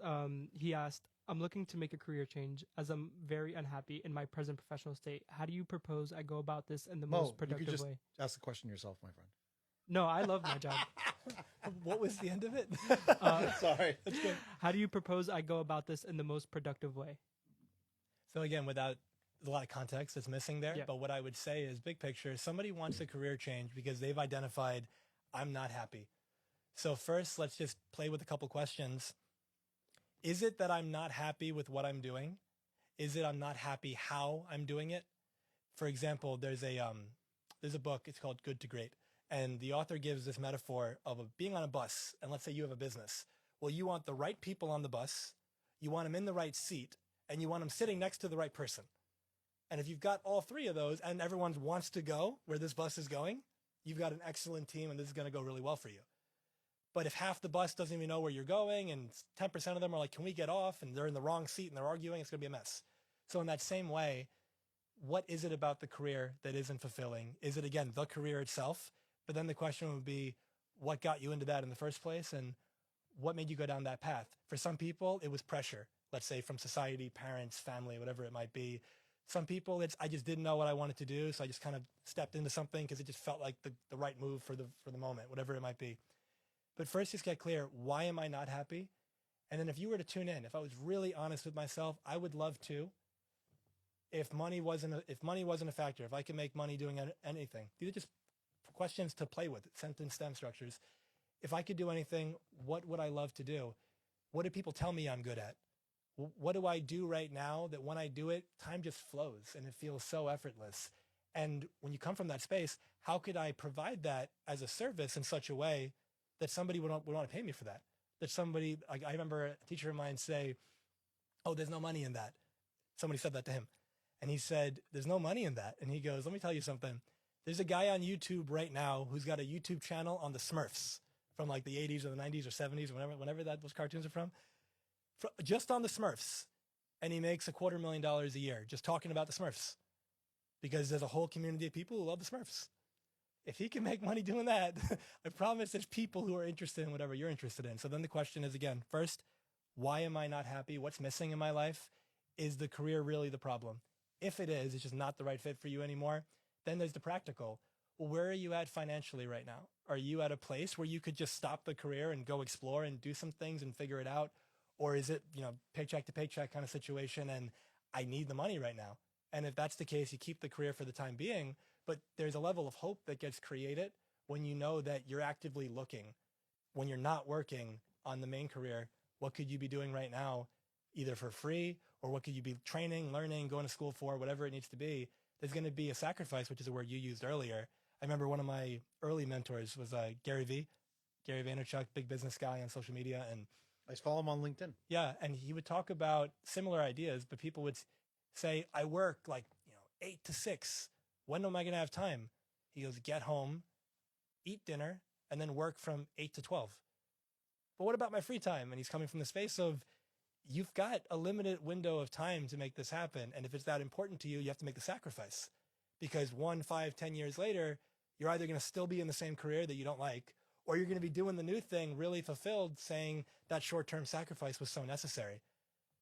He asked, I'm looking to make a career change as I'm very unhappy in my present professional state. How do you propose I go about this in the most You productive could just way? ask the question yourself, my friend. No, I love my job. What was the end of it? Sorry. That's good. How do you propose I go about this in the most productive way? So again, there's a lot of context that's missing there. Yeah. But what I would say is big picture, somebody wants a career change because they've identified, I'm not happy. So first, let's just play with a couple questions. Is it that I'm not happy with what I'm doing? Is it I'm not happy how I'm doing it? For example, there's a book, it's called Good to Great. And the author gives this metaphor of being on a bus. And let's say you have a business. Well, you want the right people on the bus. You want them in the right seat. And you want them sitting next to the right person. And if you've got all three of those and everyone wants to go where this bus is going, you've got an excellent team and this is going to go really well for you. But if half the bus doesn't even know where you're going and 10% of them are like, can we get off? And they're in the wrong seat and they're arguing, it's going to be a mess. So in that same way, what is it about the career that isn't fulfilling? Is it, again, the career itself? But then the question would be, what got you into that in the first place? And what made you go down that path? For some people, it was pressure. Let's say from society, parents, family, whatever it might be. Some people, I just didn't know what I wanted to do. So I just kind of stepped into something because it just felt like the right move for the moment, whatever it might be. But first, just get clear, why am I not happy? And then if you were to tune in, if I was really honest with myself, I would love to, if money wasn't a factor, if I could make money doing anything. These are just questions to play with, sentence stem structures. If I could do anything, what would I love to do? What do people tell me I'm good at? What do I do right now that when I do it, time just flows and it feels so effortless? And when you come from that space, how could I provide that as a service in such a way that somebody would want to pay me for that? That somebody, I remember a teacher of mine say, oh, there's no money in that. Somebody said that to him. And he said, there's no money in that. And he goes, let me tell you something. There's a guy on YouTube right now who's got a YouTube channel on the Smurfs from like the 80s or the 90s or 70s, whenever those cartoons are from, just on the Smurfs. And he makes $250,000 a year just talking about the Smurfs because there's a whole community of people who love the Smurfs. If he can make money doing that, I promise there's people who are interested in whatever you're interested in. So then the question is, again, first, why am I not happy? What's missing in my life? Is the career really the problem? If it is, it's just not the right fit for you anymore. Then there's the practical. Well, where are you at financially right now? Are you at a place where you could just stop the career and go explore and do some things and figure it out? Or is it, paycheck to paycheck kind of situation? And I need the money right now. And if that's the case, you keep the career for the time being, but there's a level of hope that gets created when you know that you're actively looking. When you're not working on the main career, what could you be doing right now, either for free, or what could you be training, learning, going to school for, whatever it needs to be? There's going to be a sacrifice, which is a word you used earlier. I remember one of my early mentors was Gary Vaynerchuk, big business guy on social media. And I follow him on LinkedIn. yeah, and he would talk about similar ideas, but people would say, I work like 8 to 6. When am I going to have time? He goes, get home, eat dinner, and then work from 8 to 12. But what about my free time? And he's coming from the space of, you've got a limited window of time to make this happen. And if it's that important to you, you have to make the sacrifice. Because 1, 5, 10 years later, you're either going to still be in the same career that you don't like, or you're going to be doing the new thing really fulfilled, saying that short-term sacrifice was so necessary.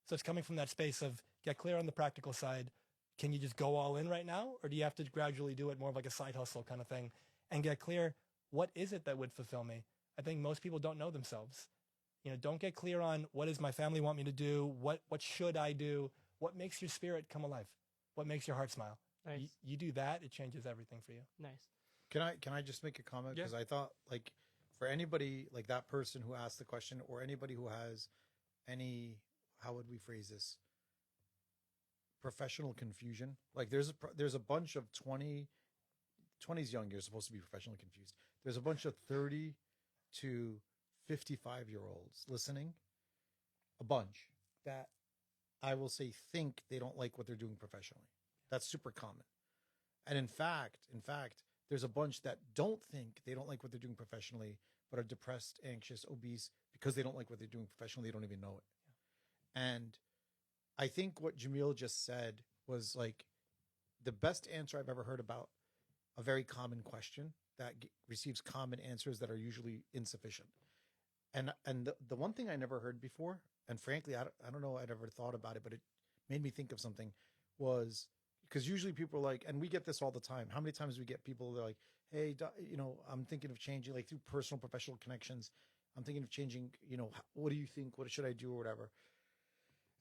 So it's coming from that space of get clear on the practical side. Can you just go all in right now? Or do you have to gradually do it more of like a side hustle kind of thing and get clear? What is it that would fulfill me? I think most people don't know themselves. Don't get clear on what does my family want me to do? What should I do? What makes your spirit come alive? What makes your heart smile? Nice. You do that, it changes everything for you. Nice. Can I just make a comment? Because I thought, like, for anybody like that person who asked the question, or anybody who has any, how would we phrase this, professional confusion. Like there's a bunch of 20's young, you're supposed to be professionally confused. There's a bunch of 30 to 55-year-olds listening, a bunch that I will say think they don't like what they're doing professionally. That's super common. And in fact, there's a bunch that don't think they don't like what they're doing professionally, but are depressed, anxious, obese because they don't like what they're doing professionally. They don't even know it. Yeah. And I think what Jamil just said was like the best answer I've ever heard about a very common question that receives common answers that are usually insufficient. And the one thing I never heard before, and frankly, I don't know I'd ever thought about it, but it made me think of something, was because usually people are like, and we get this all the time. How many times we get people, they're like, hey, I'm thinking of changing, like through personal, professional connections. I'm thinking of changing, what do you think? What should I do or whatever?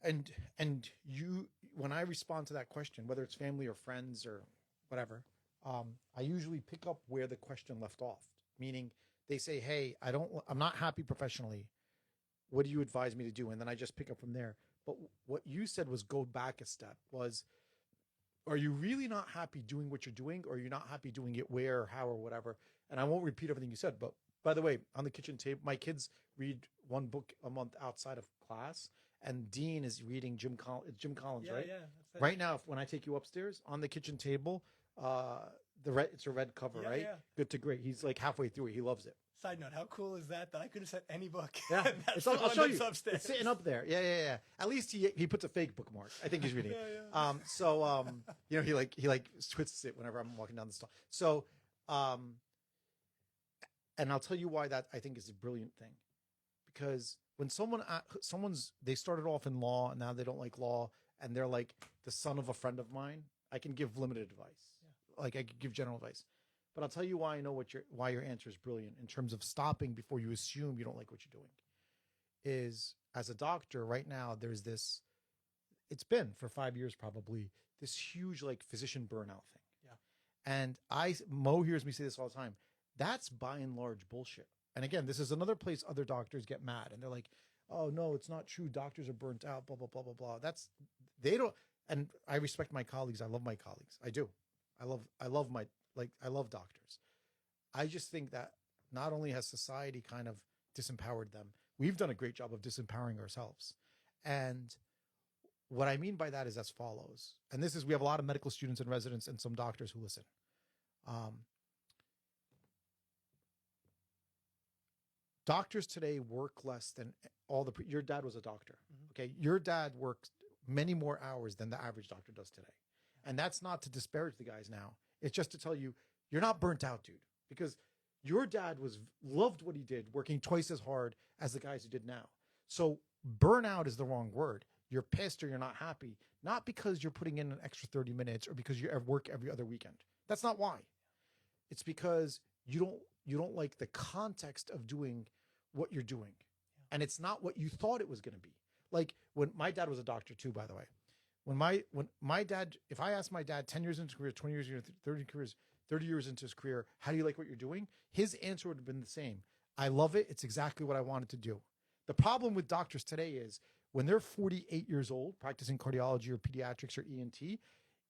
And you, when I respond to that question, whether it's family or friends or whatever, I usually pick up where the question left off, meaning they say, hey, I'm not happy professionally. What do you advise me to do? And then I just pick up from there. But what you said was go back a step, was, are you really not happy doing what you're doing, or are you not happy doing it where or how or whatever? And I won't repeat everything you said, but by the way, on the kitchen table, my kids read one book a month outside of class, and Dean is reading Jim Collins, right? Yeah, that's it. Right now, when I take you upstairs, on the kitchen table, it's a red cover, right? Yeah. Good to great. He's like halfway through it. He loves it. Side note, how cool is that I could have said any book? Yeah, and that's I'll show you. Upstairs. It's sitting up there. Yeah. At least he puts a fake bookmark. I think he's reading it. Yeah. He like twists it whenever I'm walking down the stall. So, and I'll tell you why that I think is a brilliant thing, because when they started off in law and now they don't like law, and they're like the son of a friend of mine, I can give limited advice. Yeah. Like I could give general advice. But I'll tell you why I know why your answer is brilliant in terms of stopping before you assume you don't like what you're doing. Is, as a doctor right now, there's this, it's been for 5 years probably, this huge like physician burnout thing. Yeah. And Mo hears me say this all the time. That's by and large bullshit. And again, this is another place other doctors get mad and they're like, oh no, it's not true. Doctors are burnt out, blah, blah, blah, blah, blah. And I respect my colleagues. I love my colleagues. I do. I love doctors. I just think that not only has society kind of disempowered them, we've done a great job of disempowering ourselves. And what I mean by that is as follows. And we have a lot of medical students and residents and some doctors who listen. Doctors today work less than your dad was a doctor. Mm-hmm. Okay. Your dad works many more hours than the average doctor does today. And that's not to disparage the guys now. It's just to tell you, you're not burnt out, dude, because your dad loved what he did, working twice as hard as the guys who did now. So burnout is the wrong word. You're pissed or you're not happy, not because you're putting in an extra 30 minutes or because you work every other weekend. That's not why. It's because you don't like the context of doing what you're doing. Yeah. And it's not what you thought it was going to be. Like when my dad was a doctor too, by the way. when my dad, if I asked my dad 10 years into his career, 20 years into 30 years into his career, how do you like what you're doing? His answer would have been the same. I love it. It's exactly what I wanted to do. The problem with doctors today is when they're 48 years old, practicing cardiology or pediatrics or ENT,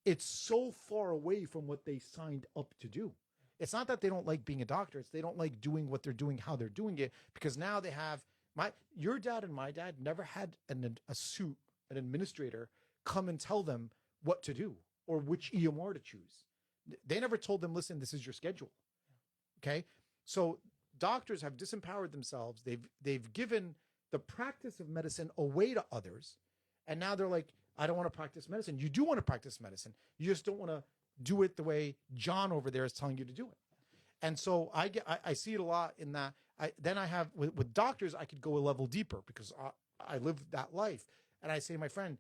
it's so far away from what they signed up to do. It's not that they don't like being a doctor. It's they don't like doing what they're doing, how they're doing it, because now they have your dad and my dad never had a suit, an administrator come and tell them what to do or which EMR to choose. They never told them, listen, this is your schedule. Okay. So doctors have disempowered themselves. They've given the practice of medicine away to others. And now they're like, I don't want to practice medicine. You do want to practice medicine. You just don't want to do it the way John over there is telling you to do it. And so I see it a lot in that. Then I have with doctors, I could go a level deeper because I live that life. And I say to my friend,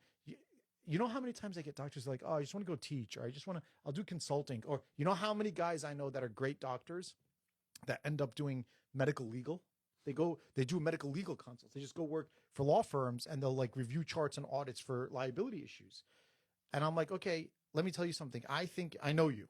you know how many times I get doctors like, oh, I just want to go teach, or I'll do consulting. Or you know how many guys I know that are great doctors that end up doing medical legal? They do medical legal consults. They just go work for law firms and they'll like review charts and audits for liability issues. And I'm like, okay, let me tell you something. I think I know you.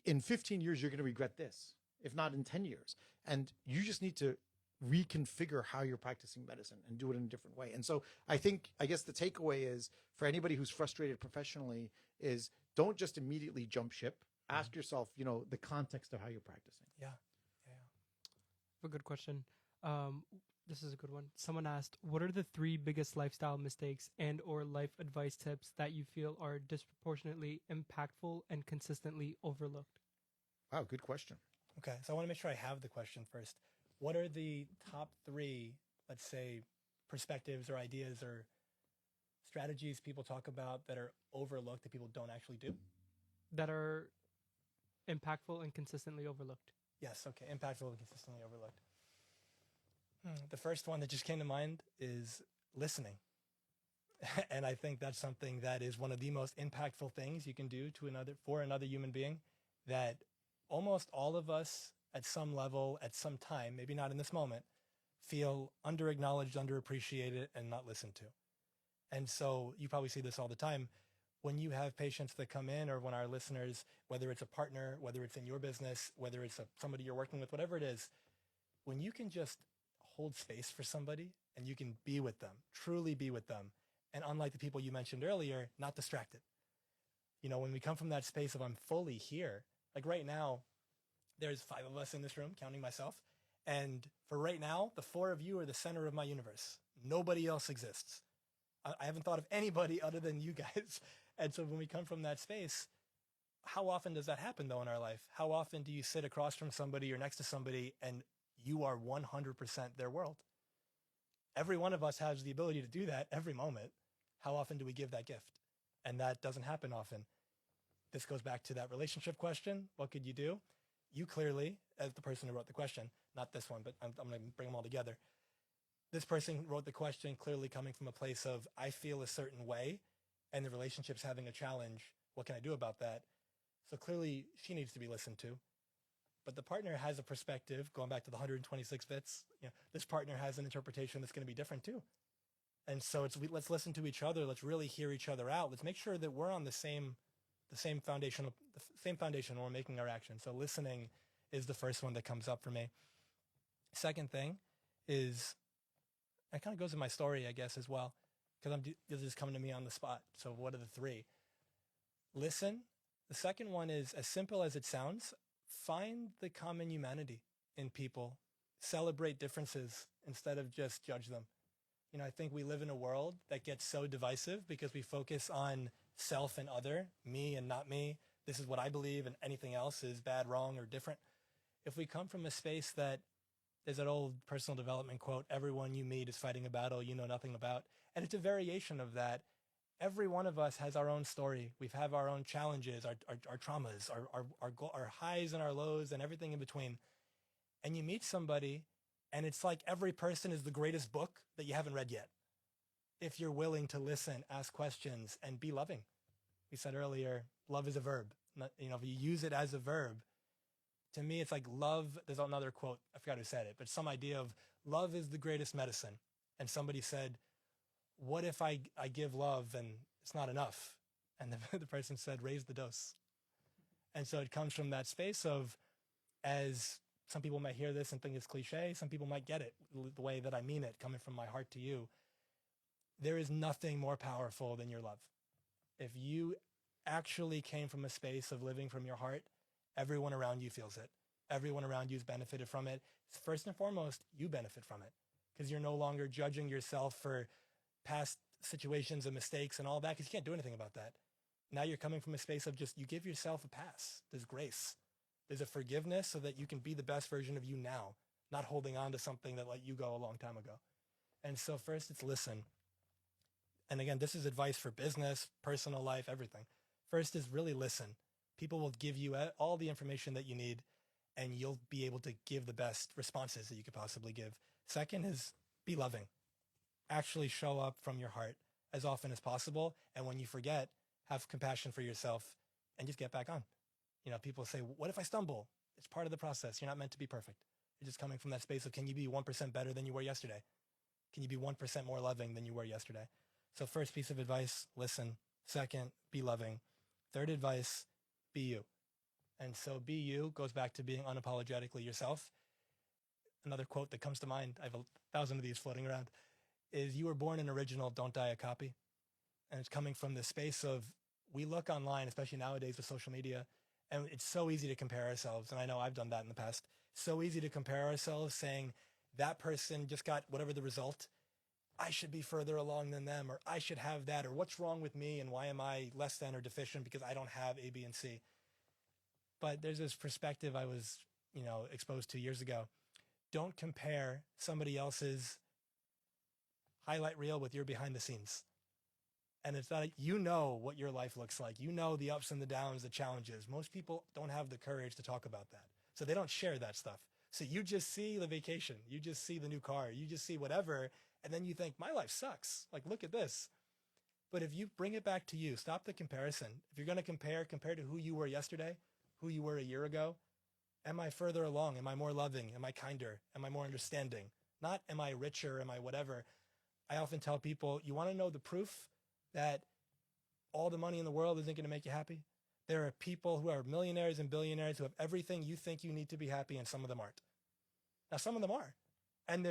In 15 years, you're going to regret this, if not in 10 years. And you just need to reconfigure how you're practicing medicine and do it in a different way. And so I guess the takeaway is for anybody who's frustrated professionally is don't just immediately jump ship. Ask yourself, the context of how you're practicing. Yeah. A good question. This is a good one. Someone asked, what are the 3 biggest lifestyle mistakes and or life advice tips that you feel are disproportionately impactful and consistently overlooked? Wow, good question. Okay, so I want to make sure I have the question first. What are the top 3, let's say, perspectives or ideas or strategies people talk about that are overlooked that people don't actually do? That are impactful and consistently overlooked. Yes, okay, impactful and consistently overlooked. The first one that just came to mind is listening. And I think that's something that is one of the most impactful things you can do for another human being, that almost all of us at some level, at some time, maybe not in this moment, feel under-acknowledged, underappreciated, and not listened to. And so you probably see this all the time when you have patients that come in, or when our listeners, whether it's a partner, whether it's in your business, whether it's somebody you're working with, whatever it is, when you can just hold space for somebody and you can be with them, truly be with them. And unlike the people you mentioned earlier, not distracted. When we come from that space of I'm fully here, like right now, there's 5 of us in this room, counting myself. And for right now, the 4 of you are the center of my universe. Nobody else exists. I haven't thought of anybody other than you guys. And so when we come from that space, how often does that happen though in our life? How often do you sit across from somebody or next to somebody and you are 100% their world? Every one of us has the ability to do that every moment. How often do we give that gift? And that doesn't happen often. This goes back to that relationship question. What could you do? You clearly, as the person who wrote the question, not this one, but I'm going to bring them all together. This person wrote the question clearly coming from a place of, I feel a certain way and the relationship's having a challenge. What can I do about that? So clearly she needs to be listened to. But the partner has a perspective, going back to the 126 bits, this partner has an interpretation that's going to be different too. And so let's listen to each other. Let's really hear each other out. Let's make sure that we're on the same foundation when we're making our action. So listening is the first one that comes up for me. Second thing is, it kind of goes in my story, I guess, as well, because this is coming to me on the spot. So what are the 3? Listen. The second one is, as simple as it sounds, find the common humanity in people. Celebrate differences instead of just judge them. I think we live in a world that gets so divisive because we focus on self and other, me and not me. This is what I believe and anything else is bad, wrong, or different. If we come from a space that, there's that old personal development quote, everyone you meet is fighting a battle you know nothing about. And it's a variation of that. Every one of us has our own story. We have our own challenges, our traumas, our highs and our lows and everything in between. And you meet somebody and it's like every person is the greatest book that you haven't read yet. If you're willing to listen, ask questions, and be loving. We said earlier, love is a verb. If you use it as a verb, to me, it's like love. There's another quote, I forgot who said it, but some idea of love is the greatest medicine. And somebody said, what if I give love and it's not enough? And the person said, raise the dose. And so it comes from that space of, as some people might hear this and think it's cliche, some people might get it the way that I mean it, coming from my heart to you. There is nothing more powerful than your love. If you actually came from a space of living from your heart, everyone around you feels it. Everyone around you has benefited from it. First and foremost, you benefit from it because you're no longer judging yourself for past situations and mistakes and all that, because you can't do anything about that. Now you're coming from a space of just, you give yourself a pass. There's grace. There's a forgiveness so that you can be the best version of you now, not holding on to something that let you go a long time ago. And so first it's listen. And again, this is advice for business, personal life, everything. First is really listen. People will give you all the information that you need, and you'll be able to give the best responses that you could possibly give. Second is be loving. Actually show up from your heart as often as possible. And when you forget, have compassion for yourself and just get back on. You know, people say, what if I stumble? It's part of the process. You're not meant to be perfect. You're just coming from that space of, can you be 1% better than you were yesterday? Can you be 1% more loving than you were yesterday? So first piece of advice, listen. Second, be loving. Third advice, be you. And so be you goes back to being unapologetically yourself. Another quote that comes to mind, I have 1,000 of these floating around, is you were born an original, don't die a copy. And it's coming from the space of, we look online, especially nowadays with social media, and it's so easy to compare ourselves. And I know I've done that in the past. So easy to compare ourselves, saying that person just got whatever the result. I should be further along than them, or I should have that, or what's wrong with me and why am I less than or deficient because I don't have A, B, and C. But there's this perspective I was, exposed to years ago. Don't compare somebody else's highlight reel with your behind the scenes. And it's not, you know what your life looks like. You know the ups and the downs, the challenges. Most people don't have the courage to talk about that. So they don't share that stuff. So you just see the vacation. You just see the new car. You just see whatever. And then you think, my life sucks. Like, look at this. But if you bring it back to you, stop the comparison. If you're going to compare to who you were yesterday, who you were a year ago. Am I further along? Am I more loving? Am I kinder? Am I more understanding? Not am I richer? Am I whatever? I often tell people, you want to know the proof that all the money in the world isn't going to make you happy? There are people who are millionaires and billionaires who have everything you think you need to be happy, and some of them aren't. Now, some of them are. And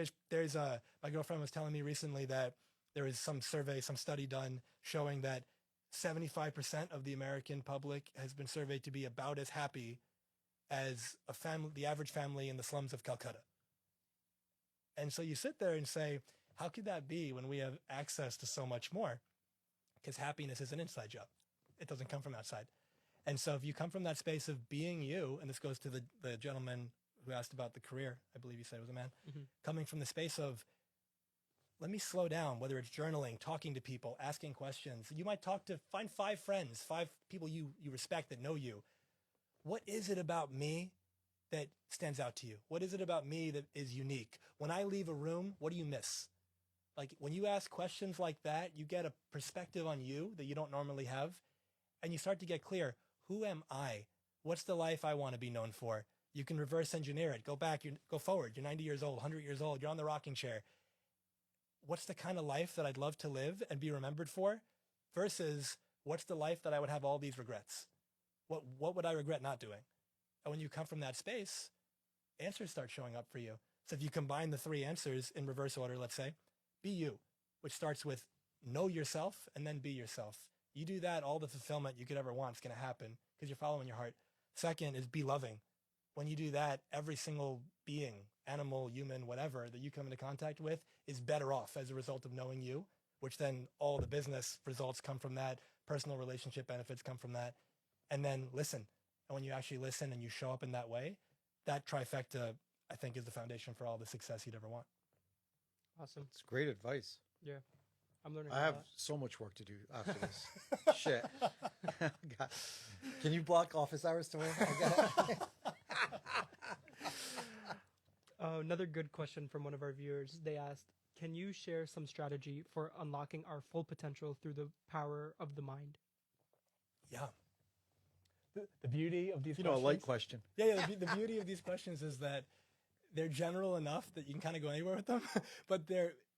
my girlfriend was telling me recently that there is some survey, some study done showing that 75% of the American public has been surveyed to be about as happy as the average family in the slums of Calcutta. And so you sit there and say, how could that be when we have access to so much more? Because happiness is an inside job. It doesn't come from outside. And so if you come from that space of being you, and this goes to the gentleman who asked about the career, I believe you said it was a man, coming from the space of, let me slow down, whether it's journaling, talking to people, asking questions. You might find 5 friends, 5 people you respect that know you. What is it about me that stands out to you? What is it about me that is unique? When I leave a room, what do you miss? Like, when you ask questions like that, you get a perspective on you that you don't normally have. And you start to get clear, who am I? What's the life I want to be known for? You can reverse engineer it. Go back, go forward. You're 90 years old, 100 years old. You're on the rocking chair. What's the kind of life that I'd love to live and be remembered for? Versus, what's the life that I would have all these regrets? What would I regret not doing? And when you come from that space, answers start showing up for you. So if you combine the 3 answers in reverse order, let's say, be you, which starts with know yourself and then be yourself. You do that, all the fulfillment you could ever want is going to happen because you're following your heart. Second is be loving. When you do that, every single being, animal, human, whatever, that you come into contact with is better off as a result of knowing you, which then all the business results come from that. Personal relationship benefits come from that. And then listen. And when you actually listen and you show up in that way, that trifecta, I think, is the foundation for all the success you'd ever want. Awesome. It's great advice. Yeah. I'm learning I a have lot. so much work to do after this. Shit. God. Can you block office hours tomorrow? Another good question from one of our viewers. They asked, can you share some strategy for unlocking our full potential through the power of the mind? Yeah. The beauty of these questions. A light question. Yeah. The beauty of these questions is that they're general enough that you can kind of go anywhere with them, but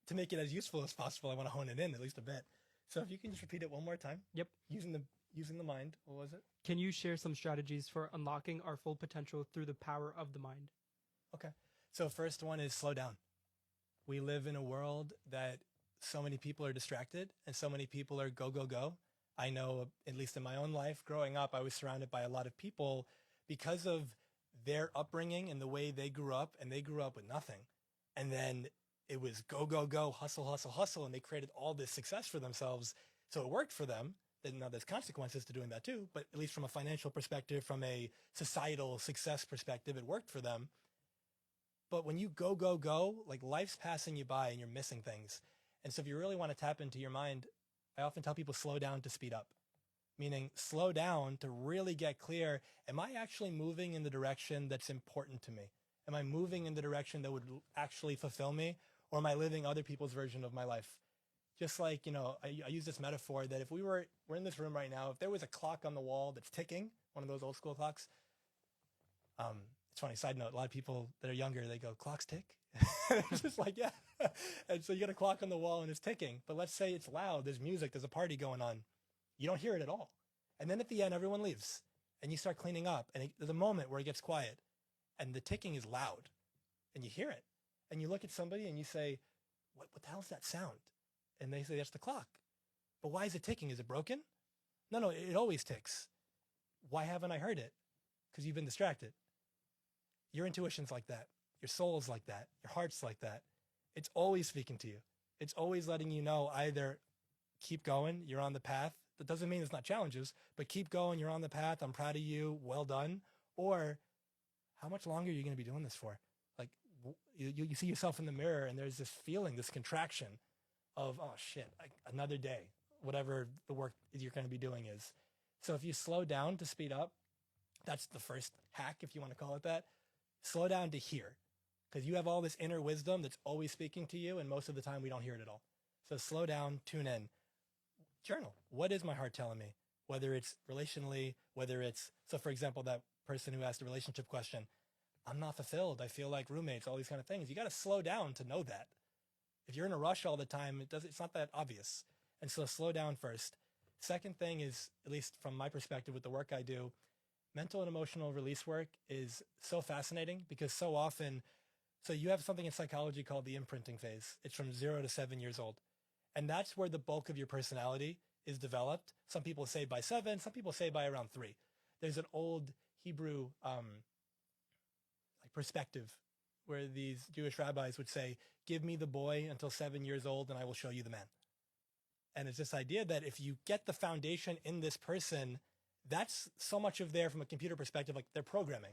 to make it as useful as possible, I want to hone it in at least a bit. So if you can just repeat it one more time. Yep. Using the mind. What was it? Can you share some strategies for unlocking our full potential through the power of the mind? Okay. So first one is slow down. We live in a world that so many people are distracted and so many people are go, go, go. I know, at least in my own life, growing up, I was surrounded by a lot of people because of their upbringing and the way they grew up, and they grew up with nothing. And then it was go, go, go, hustle, hustle, hustle. And they created all this success for themselves. So it worked for them. Then now there's consequences to doing that too, but at least from a financial perspective, from a societal success perspective, it worked for them. But when you go, go, go, like life's passing you by and you're missing things. And so if you really want to tap into your mind, I often tell people slow down to speed up, meaning slow down to really get clear. Am I actually moving in the direction that's important to me? Am I moving in the direction that would actually fulfill me? Or am I living other people's version of my life? Just like, I use this metaphor that if we're in this room right now, if there was a clock on the wall that's ticking, one of those old school clocks, it's funny, side note, a lot of people that are younger, they go, clocks tick? It's just like, yeah. And so you got a clock on the wall and it's ticking. But let's say it's loud, there's music, there's a party going on. You don't hear it at all. And then at the end, everyone leaves. And you start cleaning up. And there's a moment where it gets quiet. And the ticking is loud. And you hear it. And you look at somebody and you say, what the hell is that sound? And they say, that's the clock. But why is it ticking? Is it broken? No, it always ticks. Why haven't I heard it? Because you've been distracted. Your intuition's like that. Your soul's like that. Your heart's like that. It's always speaking to you. It's always letting you know either keep going, you're on the path. That doesn't mean there's not challenges, but keep going, you're on the path, I'm proud of you, well done. Or how much longer are you going to be doing this for? Like you see yourself in the mirror and there's this feeling, this contraction of, oh shit, another day, whatever the work you're going to be doing is. So if you slow down to speed up, that's the first hack, if you want to call it that. Slow down to hear, because you have all this inner wisdom that's always speaking to you, and most of the time we don't hear it at all. So slow down, tune in, journal. What is my heart telling me? Whether it's relationally, so for example, that person who asked the relationship question, I'm not fulfilled, I feel like roommates, all these kind of things. You got to slow down to know that. If you're in a rush all the time, it's not that obvious. And so slow down first. Second thing is, at least from my perspective with the work I do, mental and emotional release work is so fascinating because so often, so you have something in psychology called the imprinting phase. It's from 0 to 7 years old. And that's where the bulk of your personality is developed. Some people say by 7, some people say by around 3. There's an old Hebrew perspective where these Jewish rabbis would say, give me the boy until 7 years old and I will show you the man. And it's this idea that if you get the foundation in this person, that's so much of there from a computer perspective, like they're programming.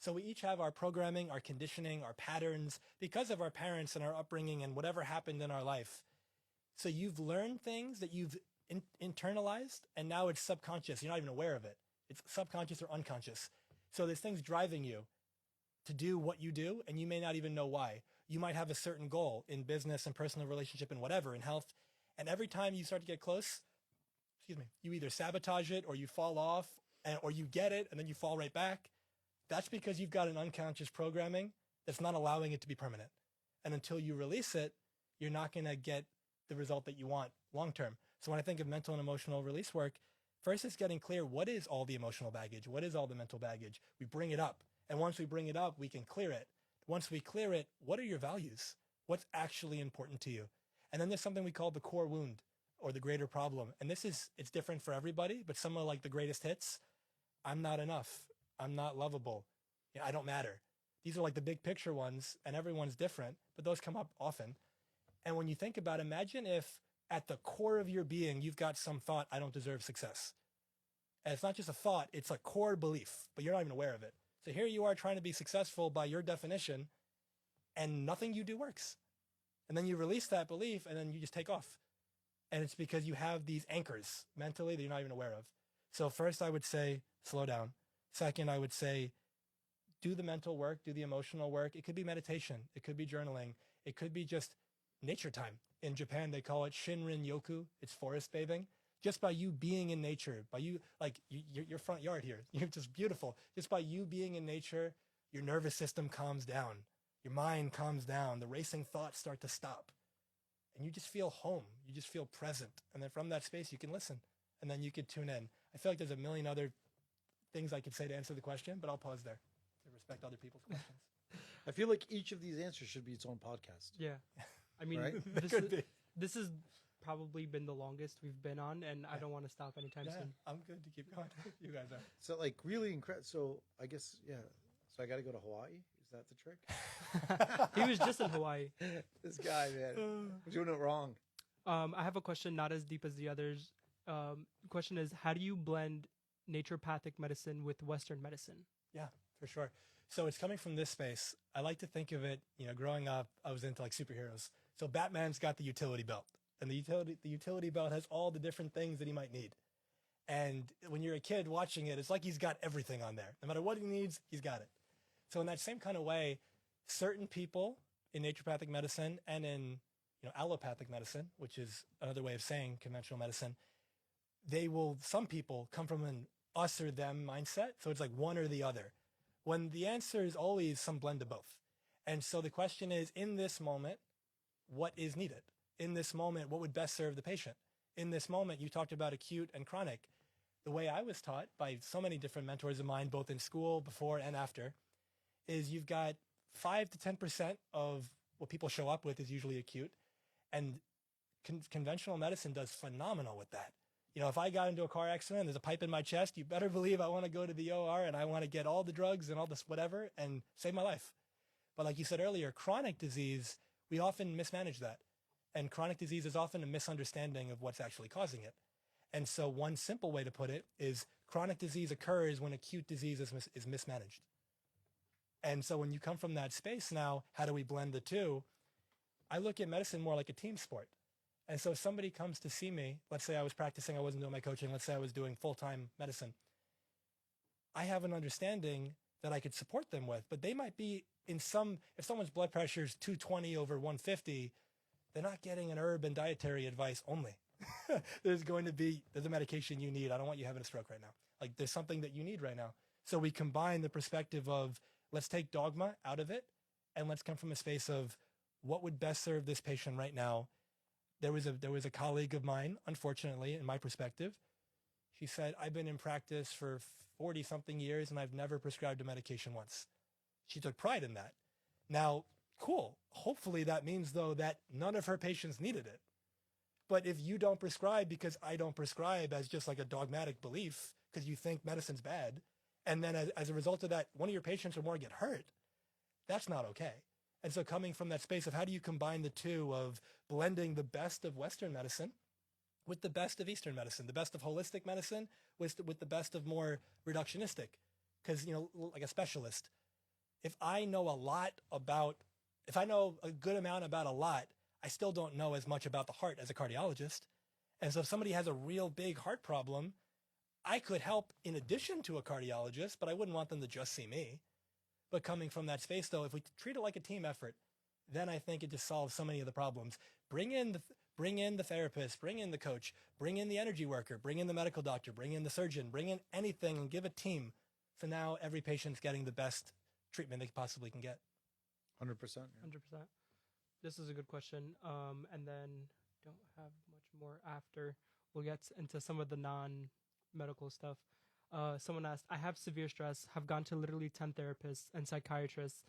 So we each have our programming, our conditioning, our patterns because of our parents and our upbringing and whatever happened in our life. So you've learned things that you've internalized and now it's subconscious. You're not even aware of it. It's subconscious or unconscious. So there's things driving you to do what you do and you may not even know why. You might have a certain goal in business and personal relationship and whatever, in health. And every time you start to get close, you either sabotage it or you fall off or you get it and then you fall right back. That's because you've got an unconscious programming that's not allowing it to be permanent. And until you release it, you're not going to get the result that you want long-term. So when I think of mental and emotional release work, first it's getting clear, what is all the emotional baggage? What is all the mental baggage? We bring it up. And once we bring it up, we can clear it. Once we clear it, what are your values? What's actually important to you? And then there's something we call the core wound or the greater problem. And it's different for everybody, but some of like the greatest hits, I'm not enough. I'm not lovable. I don't matter. These are like the big picture ones and everyone's different, but those come up often. And when you think about it, imagine if at the core of your being, you've got some thought, I don't deserve success. And it's not just a thought, it's a core belief, but you're not even aware of it. So here you are trying to be successful by your definition and nothing you do works. And then you release that belief and then you just take off. And it's because you have these anchors mentally that you're not even aware of. So first I would say, slow down. Second, I would say, do the mental work, do the emotional work. It could be meditation. It could be journaling. It could be just nature time. In Japan, they call it Shinrin Yoku. It's forest bathing. Just by you being in nature, by you, like your front yard here, you're just beautiful. Just by you being in nature, your nervous system calms down. Your mind calms down. The racing thoughts start to stop. and you just feel home. You just feel present. And then from that space, you can listen, and then you can tune in. I feel like there's a million other things I could say to answer the question, but I'll pause there to respect other people's questions. I feel like each of these answers should be its own podcast. Yeah. I mean, Right? this has probably been the longest we've been on, and I don't want to stop anytime soon. I'm good to keep going. You guys are. So like really incredible. So I guess, yeah. So I got to go to Hawaii. Is that the trick? He was just in Hawaii. This guy, man, we're doing it wrong. I have a question, not as deep as the others. Question is, how do you blend naturopathic medicine with Western medicine? Yeah, for sure. So it's coming from this space. I like to think of it, growing up, I was into like superheroes. So Batman's got the utility belt, and the utility belt has all the different things that he might need. And when you're a kid watching it, it's like he's got everything on there. No matter what he needs, he's got it. So in that same kind of way, certain people in naturopathic medicine and in allopathic medicine, which is another way of saying conventional medicine, some people come from an us or them mindset. So it's like one or the other, when the answer is always some blend of both. And so the question is, in this moment, what is needed? In this moment, what would best serve the patient? In this moment, you talked about acute and chronic. The way I was taught by so many different mentors of mine, both in school, before and after, is you've got 5 to 10% of what people show up with is usually acute. And conventional medicine does phenomenal with that. If I got into a car accident and there's a pipe in my chest, you better believe I want to go to the OR and I want to get all the drugs and all this whatever and save my life. But like you said earlier, chronic disease, we often mismanage that. And chronic disease is often a misunderstanding of what's actually causing it. And so one simple way to put it is chronic disease occurs when acute disease is mismanaged. And so when you come from that space now, how do we blend the two? I look at medicine more like a team sport. And so if somebody comes to see me, let's say I was practicing, I wasn't doing my coaching, let's say I was doing full-time medicine. I have an understanding that I could support them with, but they might be if someone's blood pressure is 220 over 150, they're not getting an herb and dietary advice only. There's a medication you need. I don't want you having a stroke right now. Like there's something that you need right now. So we combine the perspective of let's take dogma out of it and let's come from a space of what would best serve this patient right now. There was a colleague of mine, unfortunately, in my perspective. She said, I've been in practice for 40 something years and I've never prescribed a medication once. She took pride in that. Now, cool. Hopefully that means though that none of her patients needed it. But if you don't prescribe because I don't prescribe as just like a dogmatic belief because you think medicine's bad, and then as a result of that, one of your patients or more get hurt, that's not okay. And so coming from that space of how do you combine the two of blending the best of Western medicine with the best of Eastern medicine, the best of holistic medicine with the best of more reductionistic? Because, like a specialist, if I know a good amount about a lot, I still don't know as much about the heart as a cardiologist. And so if somebody has a real big heart problem, I could help in addition to a cardiologist, but I wouldn't want them to just see me. But coming from that space, though, if we treat it like a team effort, then I think it just solves so many of the problems. Bring in the therapist, bring in the coach, bring in the energy worker, bring in the medical doctor, bring in the surgeon, bring in anything and give a team. So now every patient's getting the best treatment they possibly can get. 100%. 100%. This is a good question. And then don't have much more after. We'll get into some of the non-medical stuff. Someone asked, I have severe stress, have gone to literally 10 therapists and psychiatrists,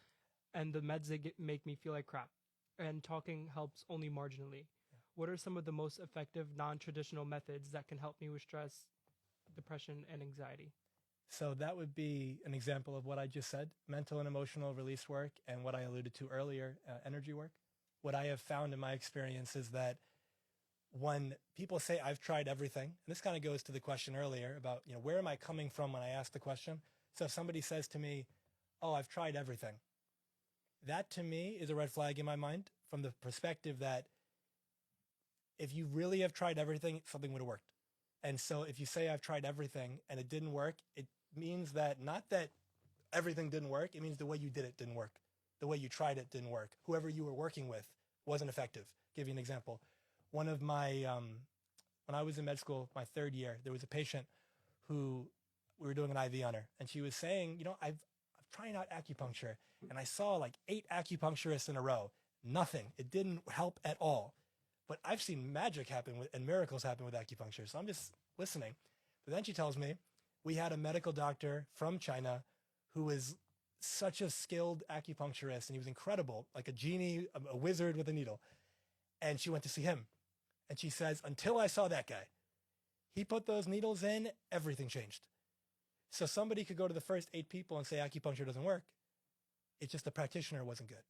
and the meds make me feel like crap. And talking helps only marginally. Yeah. What are some of the most effective non-traditional methods that can help me with stress, depression, and anxiety? So that would be an example of what I just said, mental and emotional release work, and what I alluded to earlier, energy work. What I have found in my experience is that when people say, I've tried everything, and this kind of goes to the question earlier about, where am I coming from when I ask the question? So if somebody says to me, oh, I've tried everything, that to me is a red flag in my mind from the perspective that if you really have tried everything, something would have worked. And so if you say I've tried everything and it didn't work, it means that not that everything didn't work, it means the way you did it didn't work. The way you tried it didn't work. Whoever you were working with wasn't effective. Give you an example. One of my, when I was in med school, my third year, there was a patient who we were doing an IV on her, and she was saying, I'm trying out acupuncture, and I saw like 8 acupuncturists in a row. Nothing. It didn't help at all. but I've seen magic happen and miracles happen with acupuncture. So I'm just listening. But then she tells me we had a medical doctor from China who is such a skilled acupuncturist, and he was incredible, like a genie, a wizard with a needle. And she went to see him. And she says, until I saw that guy, he put those needles in, everything changed. So somebody could go to the first 8 people and say acupuncture doesn't work. It's just the practitioner wasn't good.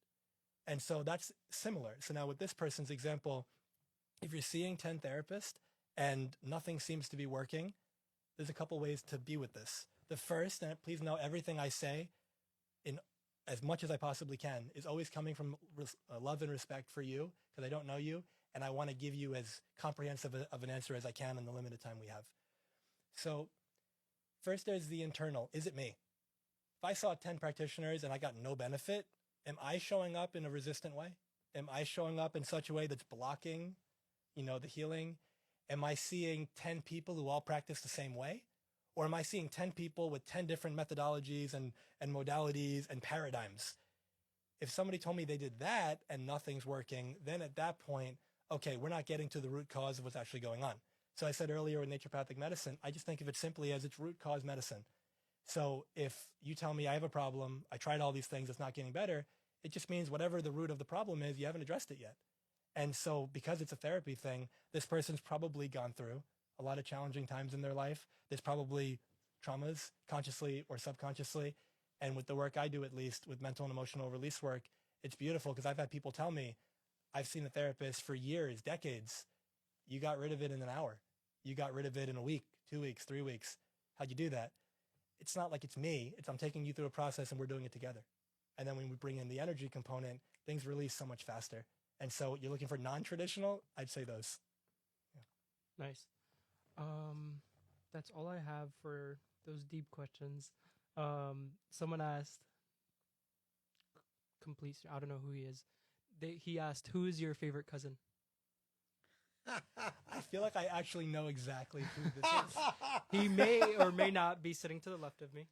And so that's similar. So now with this person's example, if you're seeing 10 therapists and nothing seems to be working, there's a couple ways to be with this. The first, and please know everything I say, in as much as I possibly can, is always coming from love and respect for you, because I don't know you, and I want to give you as comprehensive of an answer as I can in the limited time we have. So first, there's the internal. Is it me? If I saw 10 practitioners and I got no benefit, am I showing up in a resistant way? Am I showing up in such a way that's blocking, the healing? Am I seeing 10 people who all practice the same way? Or am I seeing 10 people with 10 different methodologies and modalities and paradigms? If somebody told me they did that and nothing's working, then at that point, okay, we're not getting to the root cause of what's actually going on. So I said earlier in naturopathic medicine, I just think of it simply as it's root cause medicine. So if you tell me I have a problem, I tried all these things, it's not getting better, it just means whatever the root of the problem is, you haven't addressed it yet. And so because it's a therapy thing, this person's probably gone through a lot of challenging times in their life. There's probably traumas, consciously or subconsciously. And with the work I do, at least with mental and emotional release work, it's beautiful because I've had people tell me, I've seen a therapist for years, decades. You got rid of it in an hour. You got rid of it in a week, 2 weeks, 3 weeks. How'd you do that? It's not like it's me. I'm taking you through a process and we're doing it together. And then when we bring in the energy component, things release so much faster. And so you're looking for non-traditional, I'd say those. Yeah. Nice. That's all I have for those deep questions. Someone asked, I don't know who he is. He asked, who is your favorite cousin? I feel like I actually know exactly who this is. He may or may not be sitting to the left of me.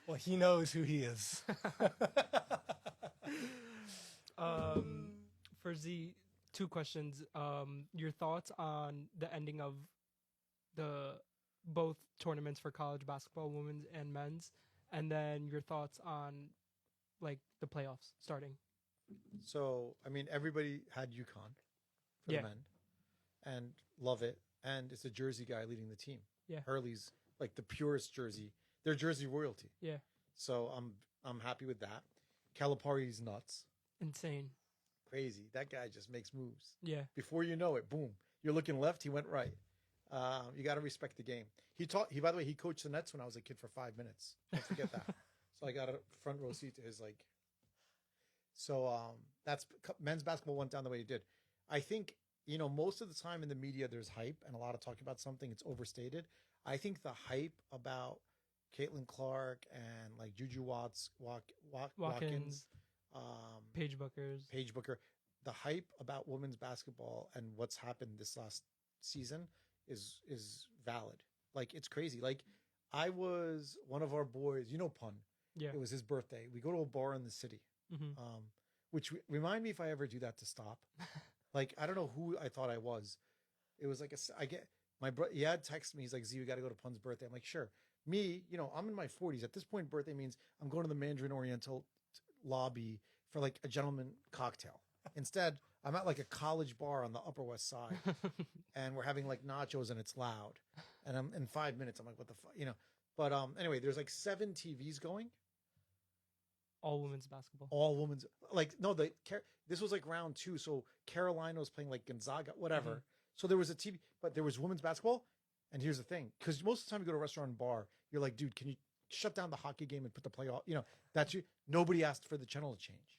Well, he knows who he is. For Z, 2 questions. Your thoughts on the ending of the both tournaments for college basketball, women's and men's, and then your thoughts on like the playoffs starting. So, I mean, everybody had UConn for the men and love it. And it's a Jersey guy leading the team. Yeah. Hurley's like the purest Jersey. They're Jersey royalty. Yeah. So I'm happy with that. Calipari's nuts. Insane. Crazy. That guy just makes moves. Yeah. Before you know it, boom. You're looking left, he went right. You got to respect the game. By the way, he coached the Nets when I was a kid for 5 minutes. Don't forget that. So I got a front row seat to his that's men's basketball went down the way it did. I think, most of the time in the media, there's hype and a lot of talk about something. It's overstated. I think the hype about Caitlin Clark and like Juju Watkins, Paige Booker, the hype about women's basketball and what's happened this last season is valid. Like, it's crazy. Like, I was one of our boys, Pun. Yeah. It was his birthday. We go to a bar in the city. Mm-hmm. Which remind me if I ever do that to stop. Like, I don't know who I thought I was. It was like my brother, he had texted me. He's like, Z, we got to go to Pun's birthday. I'm like, sure. Me, I'm in my 40s. At this point, birthday means I'm going to the Mandarin Oriental lobby for like a gentleman cocktail. Instead, I'm at like a college bar on the Upper West Side and we're having like nachos and it's loud. And I'm in 5 minutes. I'm like, what the fuck, But anyway, there's like 7 TVs going. All women's basketball. All women's, this was like round 2. So Carolina was playing like Gonzaga, whatever. Mm-hmm. So there was a TV, but there was women's basketball. And here's the thing, because most of the time you go to a restaurant and bar, you're like, dude, can you shut down the hockey game and put the playoff? That's you. Nobody asked for the channel to change.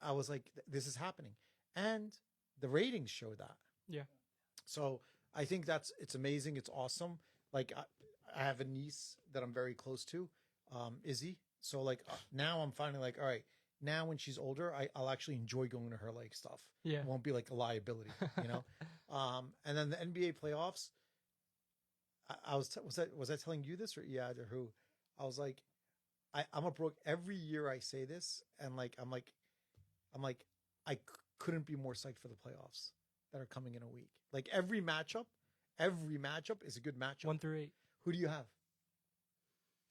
I was like, this is happening. And the ratings show that. Yeah. So I think it's amazing. It's awesome. Like I have a niece that I'm very close to, Izzy. So like now I'm finally like, all right, now when she's older, I'll actually enjoy going to her like stuff. Yeah. It won't be like a liability, And then the NBA playoffs, I was I telling you this or Iyad or who? I was like, I'm a broke. Every year I say this, and like I'm like, I couldn't be more psyched for the playoffs that are coming in a week. Like every matchup is a good matchup. 1 through 8. Who do you have?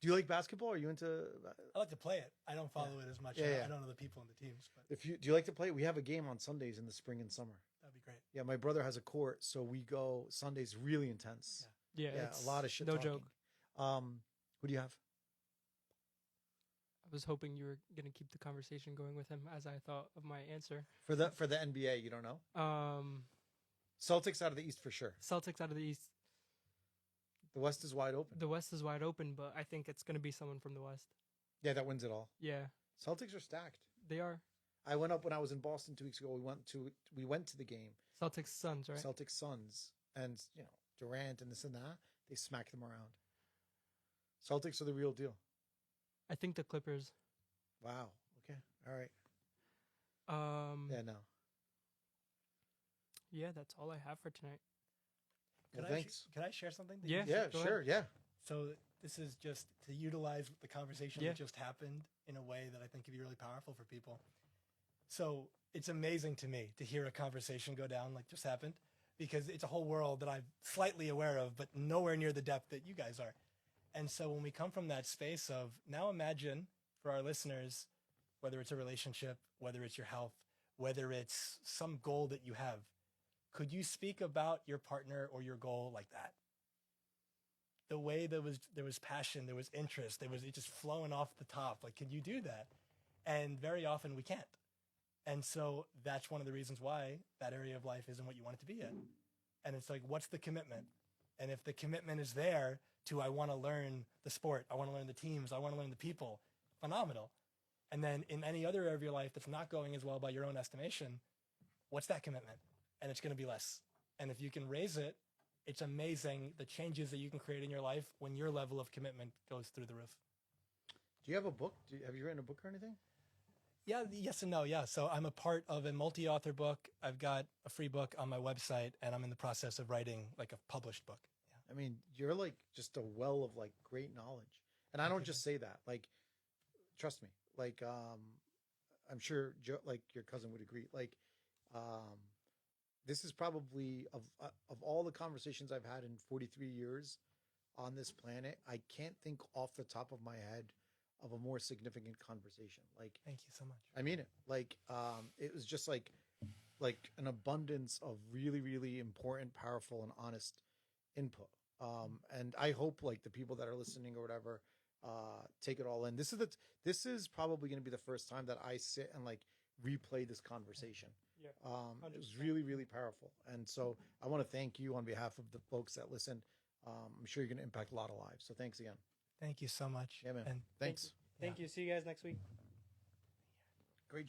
Do you like basketball? Are you into? I like to play it. I don't follow it as much. Yeah. I don't know the people in the teams, but Do you like to play? We have a game on Sundays in the spring and summer. that'd be great. Yeah, my brother has a court, so we go Sundays really intense. Yeah, Yeah, it's a lot of shit. No talking. joke. Who do you have? I was hoping you were gonna keep the conversation going with him as I thought of my answer. For the NBA? You don't know? Celtics out of the East for sure. Celtics out of the East. The West is wide open. The West is wide open, but I think it's gonna be someone from the West. Yeah, that wins it all. Yeah, Celtics are stacked. they are. I went up when I was in Boston 2 weeks ago. We went to the game. Celtics Suns, right? Celtics Suns, and Durant and this and that. They smacked them around. Celtics are the real deal. I think the Clippers. Wow. Okay. All right. Yeah, No. that's all I have for tonight. Well, thanks. Can I share something? Yeah. Yeah. Go Sure. ahead. Yeah. So this is just to utilize the conversation that just happened in a way that I think could be really powerful for people. So it's amazing to me to hear a conversation go down like just happened, because it's a whole world that I'm slightly aware of, but nowhere near the depth that you guys are. And so when we come from that space of, now imagine for our listeners, whether it's a relationship, whether it's your health, whether it's some goal that you have, could you speak about your partner or your goal like that? The way there was passion, there was interest, it just flowing off the top. Like, can you do that? And very often we can't. And so that's one of the reasons why that area of life isn't what you want it to be in. And it's like, what's the commitment? And if the commitment is there to, I want to learn the sport, I want to learn the teams, I want to learn the people, phenomenal. And then in any other area of your life that's not going as well by your own estimation, what's that commitment? And it's going to be less. And if you can raise it, it's amazing the changes that you can create in your life when your level of commitment goes through the roof. Do you have a book? Have you written a book or anything? Yeah, yes and no. Yeah. So I'm a part of a multi-author book. I've got a free book on my website, and I'm in the process of writing like a published book. I mean, you're like just a well of like great knowledge. And I don't just say that. Like, trust me. Like, I'm sure like your cousin would agree. Like, this is probably of all the conversations I've had in 43 years on this planet, I can't think off the top of my head of a more significant conversation. Like, thank you so much. I mean it. Like, it was just like an abundance of really, really important, powerful, and honest input. And I hope like the people that are listening or whatever, take it all in. This is probably going to be the first time that I sit and like replay this conversation. Yeah. It was really, really powerful. And so I want to thank you on behalf of the folks that listen. I'm sure you're going to impact a lot of lives. So thanks again. Thank you so much. Yeah, man. And Thanks. Thank you. See you guys next week.